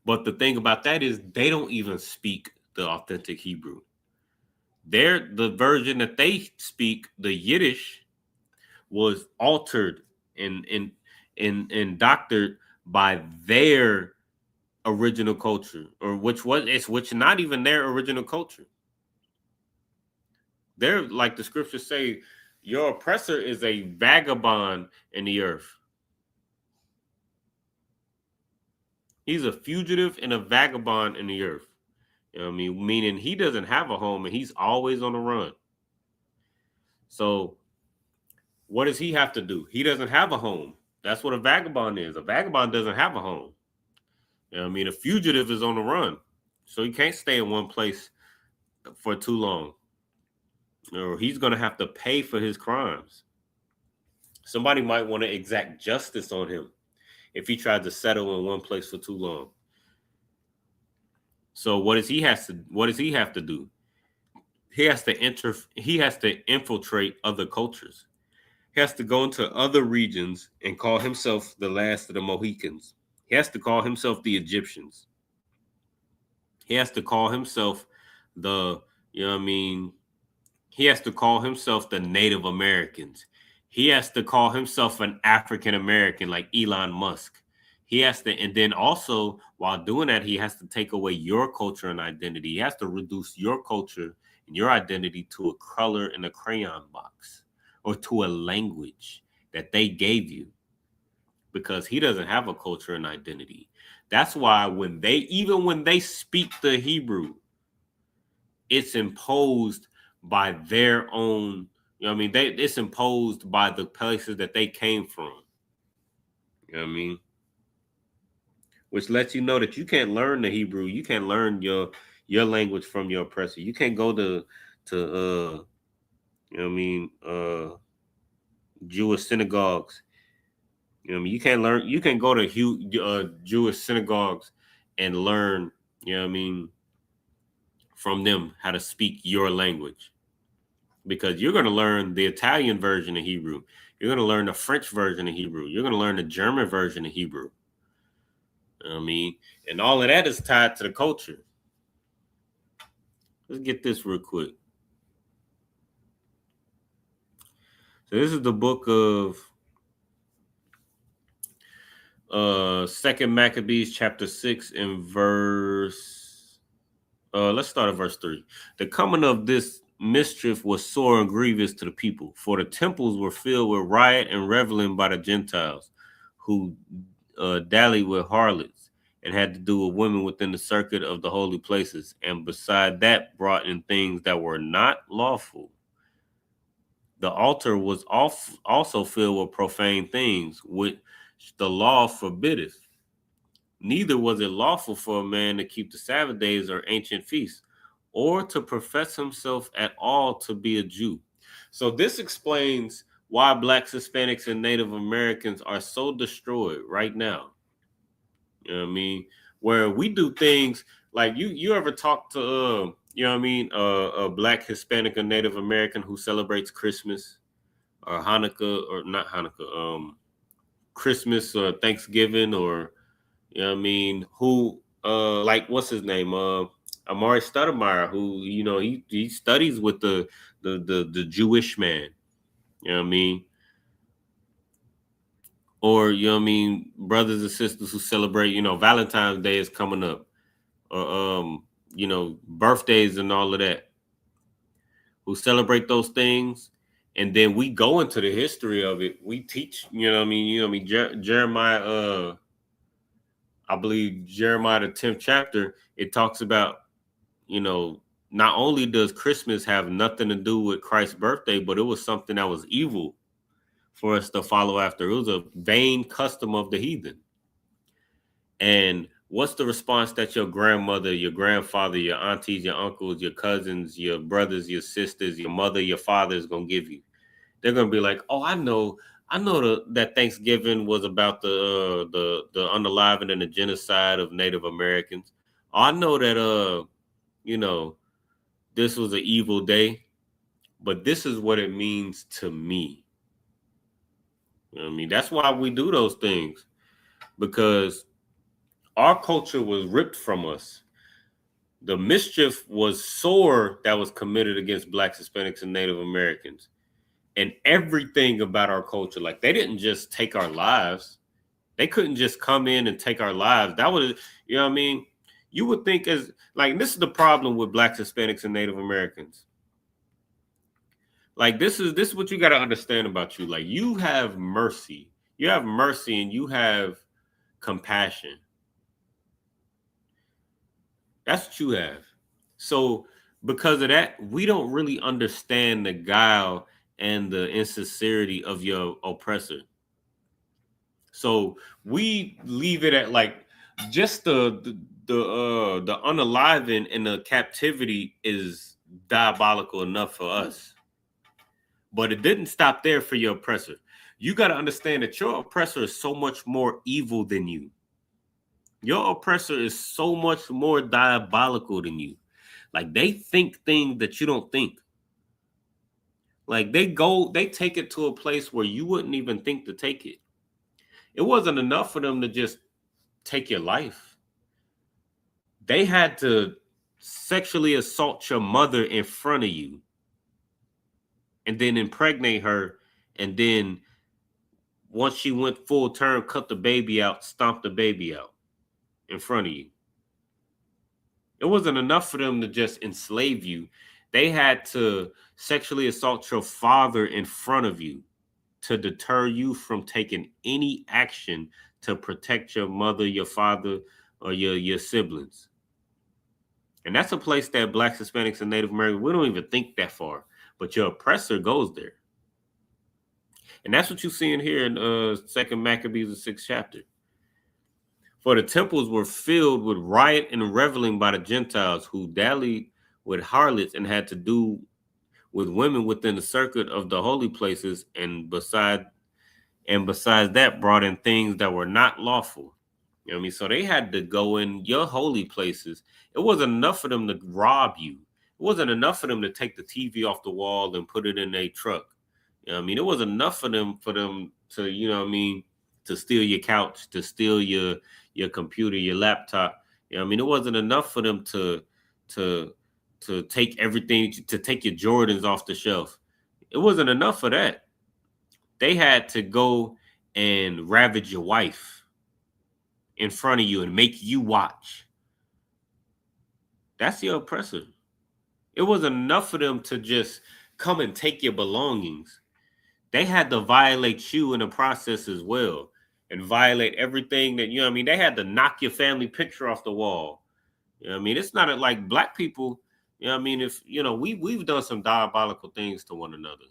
But the thing about that is they don't even speak the authentic Hebrew. The version that they speak, the Yiddish, was altered and doctored by their original culture, or which not even their original culture. They're like the scriptures say, your oppressor is a vagabond in the earth. He's a fugitive and a vagabond in the earth. You know what I mean? Meaning he doesn't have a home and he's always on the run. So what does he have to do? He doesn't have a home. That's what a vagabond is. A vagabond doesn't have a home. You know what I mean? A fugitive is on the run. So he can't stay in one place for too long, or he's going to have to pay for his crimes. Somebody might want to exact justice on him if he tried to settle in one place for too long. So what does he have to do? He has to infiltrate other cultures. He has to go into other regions and call himself the last of the Mohicans. He has to call himself the Egyptians. He has to call himself the, you know what I mean? He has to call himself the Native Americans. He has to call himself an African American like Elon Musk. He has to, and then also while doing that, he has to take away your culture and identity. He has to reduce your culture and your identity to a color in a crayon box or to a language that they gave you, because he doesn't have a culture and identity. That's why when they speak the Hebrew, it's imposed by their own, you know what I mean? It's imposed by the places that they came from. You know what I mean? Which lets you know that you can't learn the Hebrew. You can't learn your language from your oppressor. You can't go to you know what I mean, Jewish synagogues. You know what I mean? You can go to Jewish synagogues and learn, you know what I mean, from them how to speak your language. Because you're going to learn the Italian version of Hebrew. You're going to learn the French version of Hebrew. You're going to learn the German version of Hebrew. You know what I mean? And all of that is tied to the culture. Let's get this real quick. So this is the book of 2nd Maccabees chapter 6 and verse, let's start at verse 3. The coming of this mischief was sore and grievous to the people, for the temples were filled with riot and reveling by the Gentiles, who dallied with harlots and had to do with women within the circuit of the holy places, and beside that brought in things that were not lawful. The altar was also filled with profane things, which the law forbiddeth. Neither was it lawful for a man to keep the Sabbath days or ancient feasts, or to profess himself at all to be a Jew. So this explains why Blacks, Hispanics, and Native Americans are so destroyed right now. You know what I mean? Where we do things like you ever talk to you know what I mean, a Black, Hispanic, or Native American who celebrates Christmas or Hanukkah, or not Hanukkah, Christmas or Thanksgiving, or you know what I mean, who like what's his name, Amari Stoudemire, who, you know, he studies with the Jewish man, you know what I mean, or you know what I mean, brothers and sisters who celebrate, you know, Valentine's Day is coming up, or you know, birthdays and all of that, who celebrate those things. And then we go into the history of it. We teach, you know what I mean? Jeremiah, I believe Jeremiah, the 10th chapter, it talks about, you know, not only does Christmas have nothing to do with Christ's birthday, but it was something that was evil for us to follow after. It was a vain custom of the heathen. And what's the response that your grandmother, your grandfather, your aunties, your uncles, your cousins, your brothers, your sisters, your mother, your father is going to give you? They're going to be like, oh, I know that Thanksgiving was about the unaliving and the genocide of Native Americans. Oh, I know that, you know, this was an evil day, but this is what it means to me. You know what I mean? That's why we do those things, because our culture was ripped from us. the mischief was sore that was committed against Blacks, Hispanics, and Native Americans. And everything about our culture, like they didn't just take our lives. They couldn't just come in and take our lives. That would, you know what I mean? You would think as, like, this is the problem with Blacks, Hispanics, and Native Americans. Like, this is what you got to understand about you. Like, you have mercy. You have mercy and you have compassion. That's what you have. So because of that, we don't really understand the guile and the insincerity of your oppressor. So we leave it at like just the unaliving and the captivity is diabolical enough for us. But it didn't stop there for your oppressor. You got to understand that your oppressor is so much more evil than you. Your oppressor is so much more diabolical than you. Like, they think things that you don't think. Like, they take it to a place where you wouldn't even think to take it. It wasn't enough for them to just take your life. They had to sexually assault your mother in front of you and then impregnate her, and then once she went full term, cut the baby out, stomp the baby out in front of you. It wasn't enough for them to just enslave you. They had to sexually assault your father in front of you to deter you from taking any action to protect your mother, your father, or your siblings. And that's a place that Blacks, Hispanics, and Native Americans, we don't even think that far. But your oppressor goes there. And that's what you see in here in 2 Maccabees, the 6th chapter. For the temples were filled with riot and reveling by the Gentiles, who dallied with harlots and had to do with women within the circuit of the holy places, and besides that brought in things that were not lawful. You know what I mean? So they had to go in your holy places. It wasn't enough for them to rob you. It wasn't enough for them to take the TV off the wall and put it in a truck. You know what I mean? It wasn't enough for them to, you know what I mean, to steal your couch, to steal your computer, your laptop. You know what I mean? It wasn't enough for them to take everything, to take your Jordans off the shelf. It wasn't enough for that. They had to go and ravage your wife in front of you and make you watch. That's your oppressor. It wasn't enough for them to just come and take your belongings. They had to violate you in the process as well, and violate everything that, you know what I mean? They had to knock your family picture off the wall. You know what I mean? It's not like Black people, you know what I mean? If, you know, we've done some diabolical things to one another.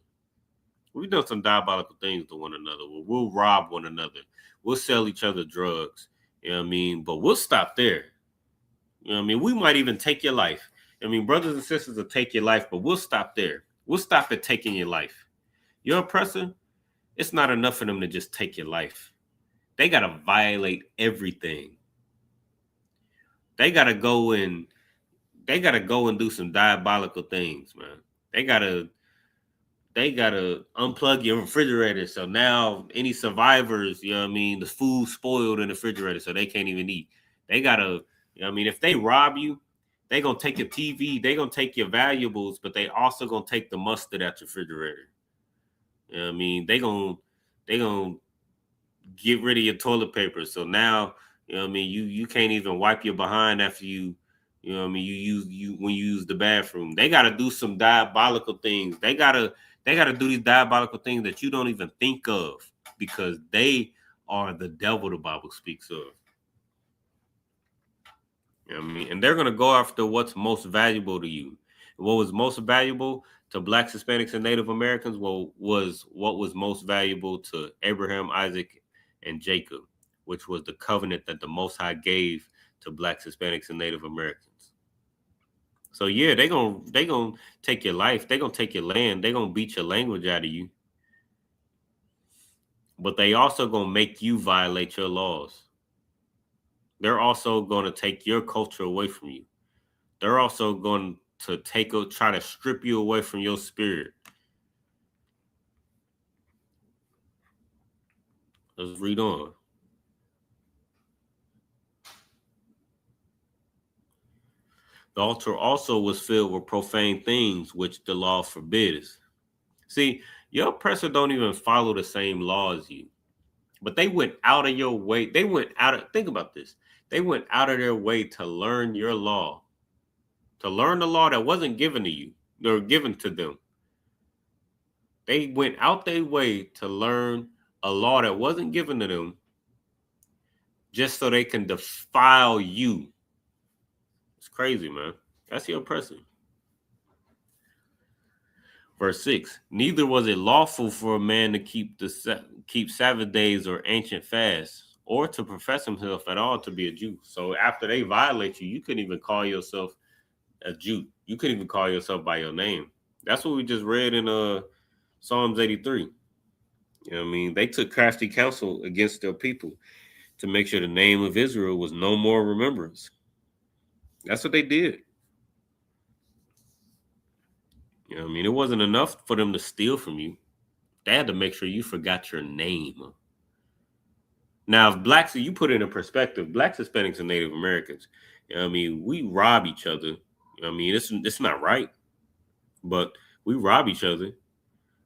We've done some diabolical things to one another. We'll rob one another. We'll sell each other drugs. You know what I mean? But we'll stop there. You know what I mean? We might even take your life. I mean, brothers and sisters will take your life, but we'll stop there. We'll stop at taking your life. Your oppressor, it's not enough for them to just take your life. They got to violate everything. They got to go and do some diabolical things, man. They got to unplug your refrigerator. So now any survivors, you know what I mean, the food spoiled in the refrigerator, so they can't even eat. They got to, you know what I mean, if they rob you, they going to take your TV, they going to take your valuables, but they also going to take the mustard out your refrigerator. You know what I mean? They going to get rid of your toilet paper. So now, you know what I mean, you can't even wipe your behind after you know what I mean, when you use the bathroom. They got to do some diabolical things. They got to do these diabolical things that you don't even think of, because they are the devil the Bible speaks of. You know what I mean? And they're going to go after what's most valuable to you. What was most valuable to Blacks, Hispanics, and Native Americans was what was most valuable to Abraham, Isaac, and Jacob, which was the covenant that the Most High gave to Blacks, Hispanics, and Native Americans. So yeah, they gonna take your life, they gonna take your land, they gonna beat your language out of you. But they also gonna make you violate your laws. They're also gonna take your culture away from you. They're also going to try to strip you away from your spirit. Let's read on. The altar also was filled with profane things which the law forbids. See, your oppressor don't even follow the same law as you, but they went out of your way. Think about this. They went out of their way to learn your law, to learn the law that wasn't given to you, or given to them. They went out their way to learn a law that wasn't given to them just so they can defile you. It's crazy, man. That's your oppressor. Verse 6, neither was it lawful for a man to keep Sabbath days or ancient fasts, or to profess himself at all to be a Jew. So after they violate you, you couldn't even call yourself a Jew. You couldn't even call yourself by your name. That's what we just read in Psalms 83. You know what I mean? They took crafty counsel against their people to make sure the name of Israel was no more remembrance. That's what they did. You know what I mean? It wasn't enough for them to steal from you. They had to make sure you forgot your name. Now, if blacks, you put it in perspective, blacks, Hispanics, and Native Americans, you know what I mean? We rob each other. You know what I mean? It's not right, but we rob each other.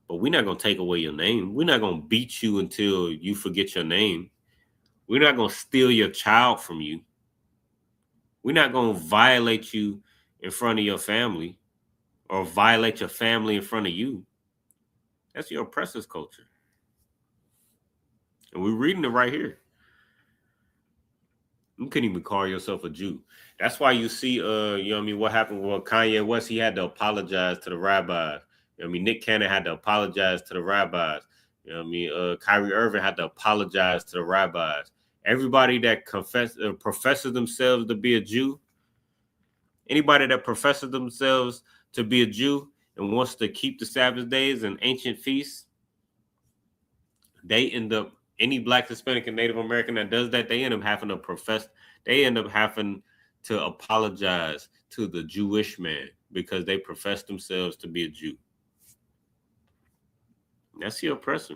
But we're not going to take away your name. We're not going to beat you until you forget your name. We're not going to steal your child from you. We're not going to violate you in front of your family or violate your family in front of you. That's your oppressor's culture. And we're reading it right here. You couldn't even call yourself a Jew. That's why you see, you know what I mean, what happened with Kanye West. He had to apologize to the rabbis. You know what I mean, Nick Cannon had to apologize to the rabbis. You know what I mean, Kyrie Irving had to apologize to the rabbis. Everybody that professes themselves to be a Jew, anybody that professes themselves to be a Jew and wants to keep the Sabbath days and ancient feasts, they end up, any Black, Hispanic, and Native American that does that, they end up having to apologize to the Jewish man because they profess themselves to be a Jew. That's your oppressor.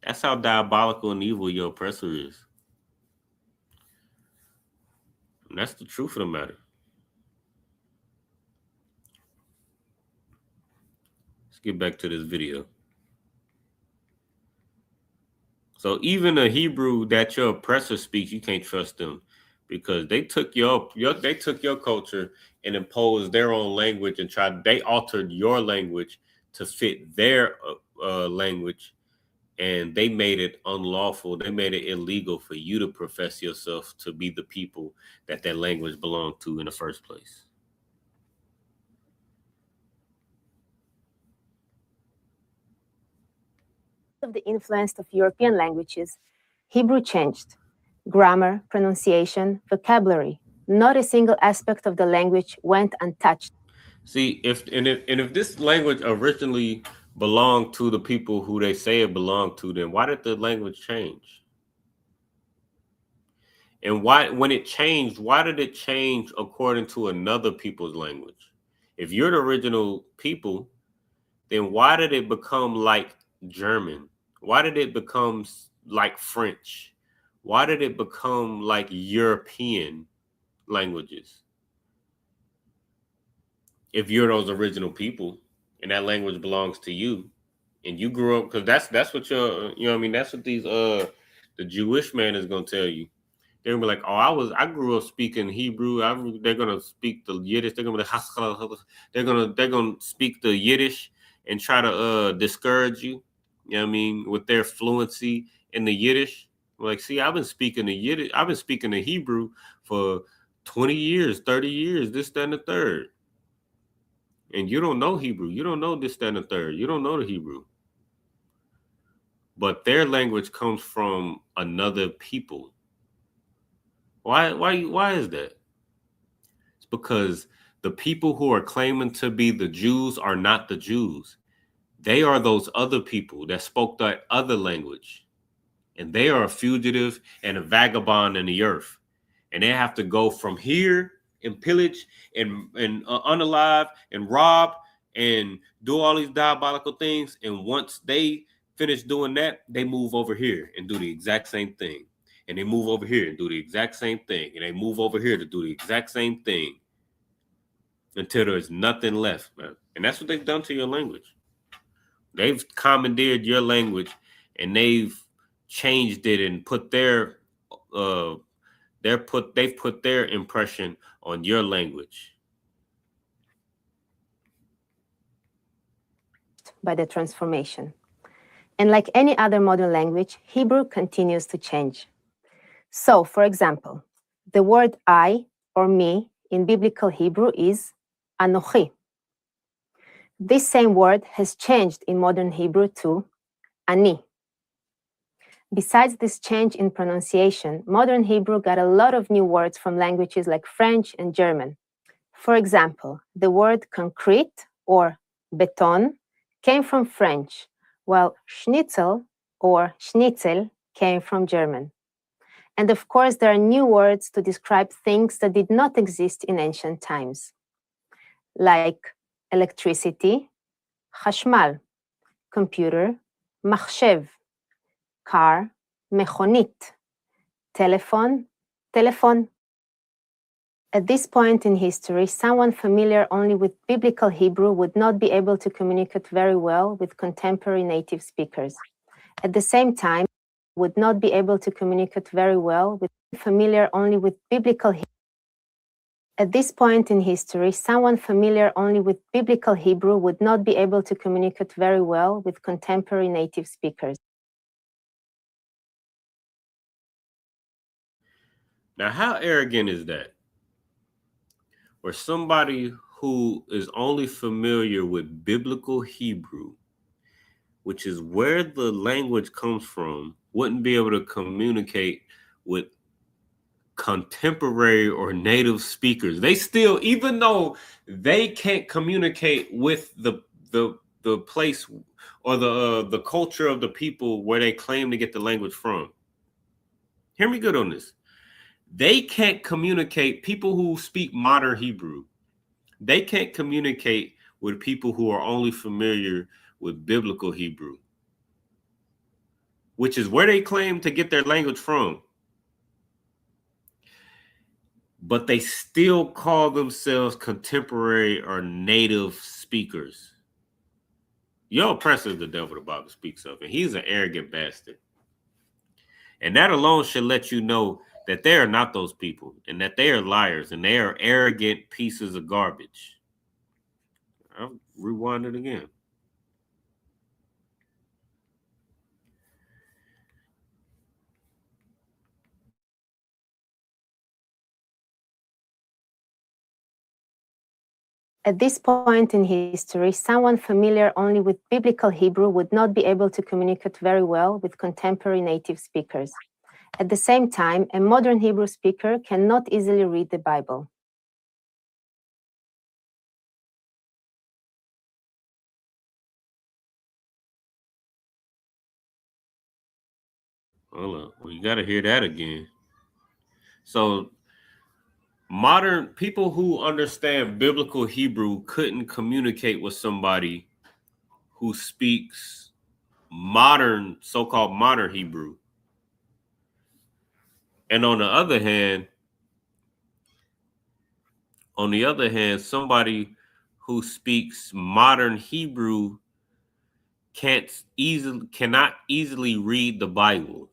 That's how diabolical and evil your oppressor is. And that's the truth of the matter. Let's get back to this video. So even a Hebrew that your oppressor speaks, you can't trust them because they took your culture and imposed their own language and they altered your language to fit their language, and they made it unlawful. They made it illegal for you to profess yourself to be the people that language belonged to in the first place. Of the influence of European languages, Hebrew changed. Grammar, pronunciation, vocabulary. Not a single aspect of the language went untouched. See, if this language originally belonged to the people who they say it belonged to, then why did the language change? And when it changed, why did it change according to another people's language? If you're the original people, then why did it become like German? Why did it become like French? Why did it become like European languages? If you're those original people and that language belongs to you and you grew up, because that's what you know what I mean? That's what these the Jewish man is gonna tell you. They're gonna be like, oh, I grew up speaking Hebrew. They're gonna speak the Yiddish. They're gonna speak the Yiddish and try to discourage you. You know what I mean? With their fluency in the Yiddish. Like, see, I've been speaking the Yiddish. I've been speaking the Hebrew for 20 years, 30 years, this, that, and the third. And you don't know Hebrew. You don't know this, that, and the third. You don't know the Hebrew. But their language comes from another people. Why is that? It's because the people who are claiming to be the Jews are not the Jews. They are those other people that spoke that other language. And they are a fugitive and a vagabond in the earth. And they have to go from here and pillage and unalive and rob and do all these diabolical things. And once they finish doing that, they move over here and do the exact same thing. And they move over here and do the exact same thing. And they move over here to do the exact same thing. until there's nothing left, man. And that's what they've done to your language. They've commandeered your language and they've changed it and put they've put their impression on your language. By the transformation. And like any other modern language, Hebrew continues to change. So, for example, the word I or me in biblical Hebrew is Anochi. This same word has changed in modern Hebrew to Ani. Besides this change in pronunciation, modern Hebrew got a lot of new words from languages like French and German. For example, the word concrete or beton came from French, while schnitzel or schnitzel came from German. And of course, there are new words to describe things that did not exist in ancient times, like electricity, חשמל, computer, מחשב, car, מכונית, telephone, טלפון. At this point in history, someone familiar only with biblical Hebrew would not be able to communicate very well with contemporary native speakers. At the same time, would not be able to communicate very well with familiar only with biblical Hebrew. At this point in history, someone familiar only with biblical Hebrew would not be able to communicate very well with contemporary native speakers. Now, how arrogant is that? Where somebody who is only familiar with biblical Hebrew, which is where the language comes from, wouldn't be able to communicate with contemporary or native speakers. They still, even though they can't communicate with the place or the culture of the people where they claim to get the language from. Hear me good on this. They can't communicate, people who speak modern Hebrew, they can't communicate with people who are only familiar with biblical Hebrew, which is where they claim to get their language from. But they still call themselves contemporary or native speakers. Your oppressor is the devil the Bible speaks of, and he's an arrogant bastard. And that alone should let you know that they are not those people, and that they are liars, and they are arrogant pieces of garbage. I'll rewind it again. At this point in history, someone familiar only with biblical Hebrew would not be able to communicate very well with contemporary native speakers. At the same time, a modern Hebrew speaker cannot easily read the Bible. Hold on. Well, you got to hear that again. So, modern people who understand biblical Hebrew couldn't communicate with somebody who speaks modern, so-called modern Hebrew. And on the other hand, somebody who speaks modern Hebrew cannot easily read the Bible.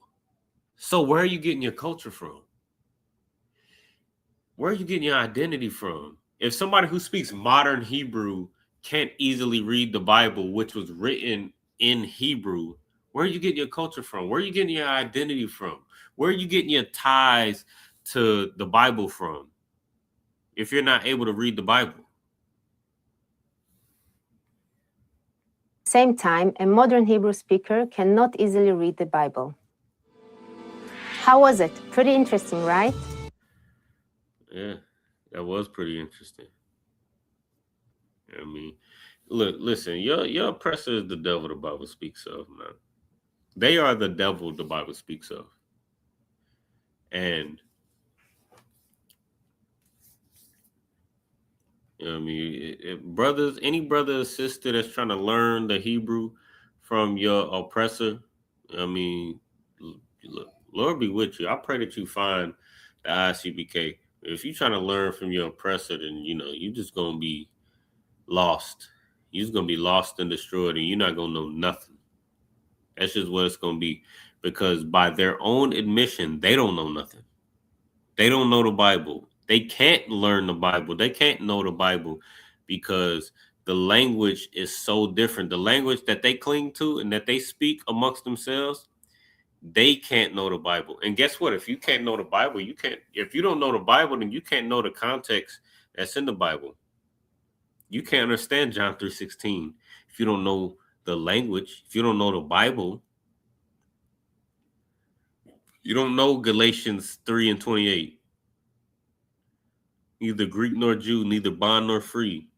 So where are you getting your culture from? Where are you getting your identity from? If somebody who speaks modern Hebrew can't easily read the Bible, which was written in Hebrew, where are you getting your culture from? Where are you getting your identity from? Where are you getting your ties to the Bible from if you're not able to read the Bible? Same time, a modern Hebrew speaker cannot easily read the Bible. How was it? Pretty interesting, right? Yeah, that was pretty interesting. I mean, look, listen, your oppressor is the devil the Bible speaks of, man. They are the devil the Bible speaks of. And you know what I mean, brothers, any brother or sister that's trying to learn the Hebrew from your oppressor, I mean, look, Lord be with you. I pray that you find the ISUPK If you're trying to learn from your oppressor, then, you're just going to be lost. You're just going to be lost and destroyed, and you're not going to know nothing. That's just what it's going to be. Because by their own admission, they don't know nothing. They don't know the Bible. They can't learn the Bible. They can't know the Bible because the language is so different. The language that they cling to and that they speak amongst themselves, they can't know the Bible. And guess what? If you can't know the Bible, if you don't know the Bible, then you can't know the context that's in the Bible. You can't understand John 3:16 if you don't know the language, if you don't know the Bible. You don't know Galatians 3:28. Neither Greek nor Jew, neither bond nor free.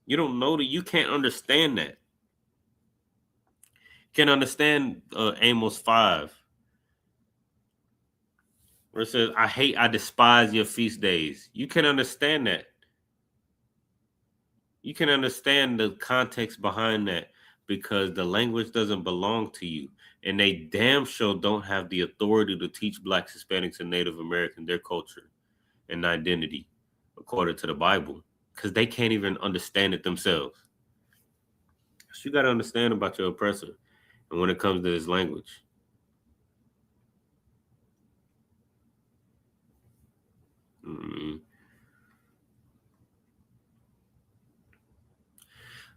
You don't know that. You can't understand that. You can't understand Amos 5, where it says, I despise your feast days. You can understand that. You can understand the context behind that because the language doesn't belong to you. And they damn sure don't have the authority to teach Blacks, Hispanics, and Native Americans their culture and identity according to the Bible because they can't even understand it themselves. So you got to understand about your oppressor and when it comes to this language.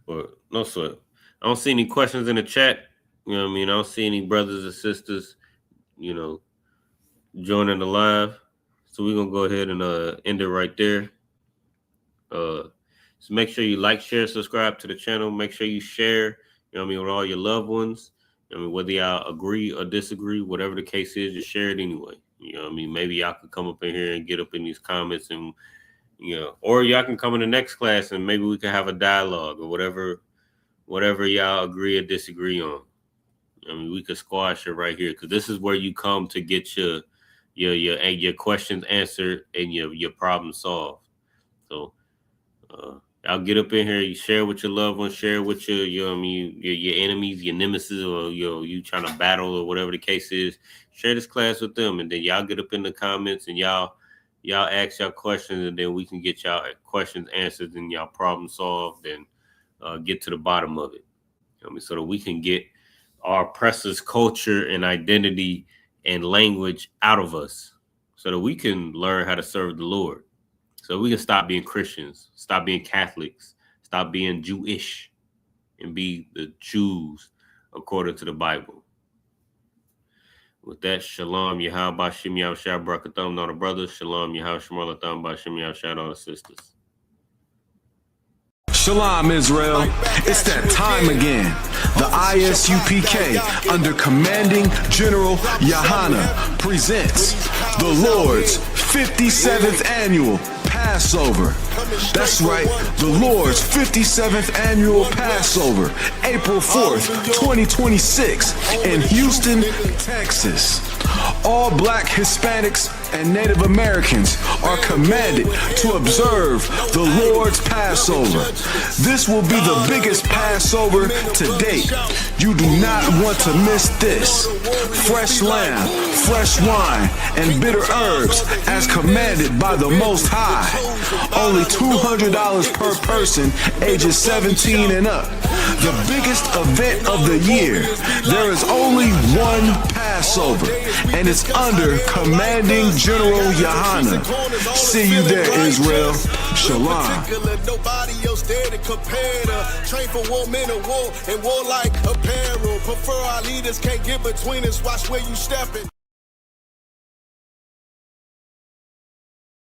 Well, no sweat. I don't see any questions in the chat. You know what I mean? I don't see any brothers or sisters, joining the live. So we're going to go ahead and end it right there. So make sure you like, share, subscribe to the channel. Make sure you share, with all your loved ones. Whether y'all agree or disagree, whatever the case is, just share it anyway. Maybe y'all could come up in here and get up in these comments and, or y'all can come in the next class and maybe we can have a dialogue or whatever y'all agree or disagree on. We could squash it right here because this is where you come to get your questions answered and your problem solved. So I'll get up in here. You share with your loved ones, share with your enemies, your nemesis, or you trying to battle or whatever the case is. Share this class with them, and then y'all get up in the comments and y'all ask y'all questions, and then we can get y'all questions answered and y'all problem solved and get to the bottom of it. So that we can get our oppressors' culture and identity and language out of us so that we can learn how to serve the Lord. So we can stop being Christians, stop being Catholics, stop being Jewish, and be the Jews according to the Bible. With that, Shalom, Yahweh, Bashim, Yahushua, Brakatham, all the brothers. Shalom, Yahweh, Shemalatham, Bashim, Yahushua, all the sisters. Shalom, Israel. It's that time again. The ISUPK, under Commanding General Yahana, presents the Lord's 57th Annual Passover. That's right, the Lord's 57th Annual Passover, April 4th, 2026, in Houston, Texas. All Black, Hispanics, and Native Americans are commanded to observe the Lord's Passover. This will be the biggest Passover to date. You do not want to miss this. Fresh lamb, fresh wine, and bitter herbs as commanded by the Most High. Only $200 per person, ages 17 and up. The biggest event of the year. There is only one Passover, and it's under Commanding General Yahana. See you there, Israel. Shalom. Nobody else there to compare to. Train for war, men of war, and war like apparel. Prefer our leaders, can't get between us. Watch where you stepping.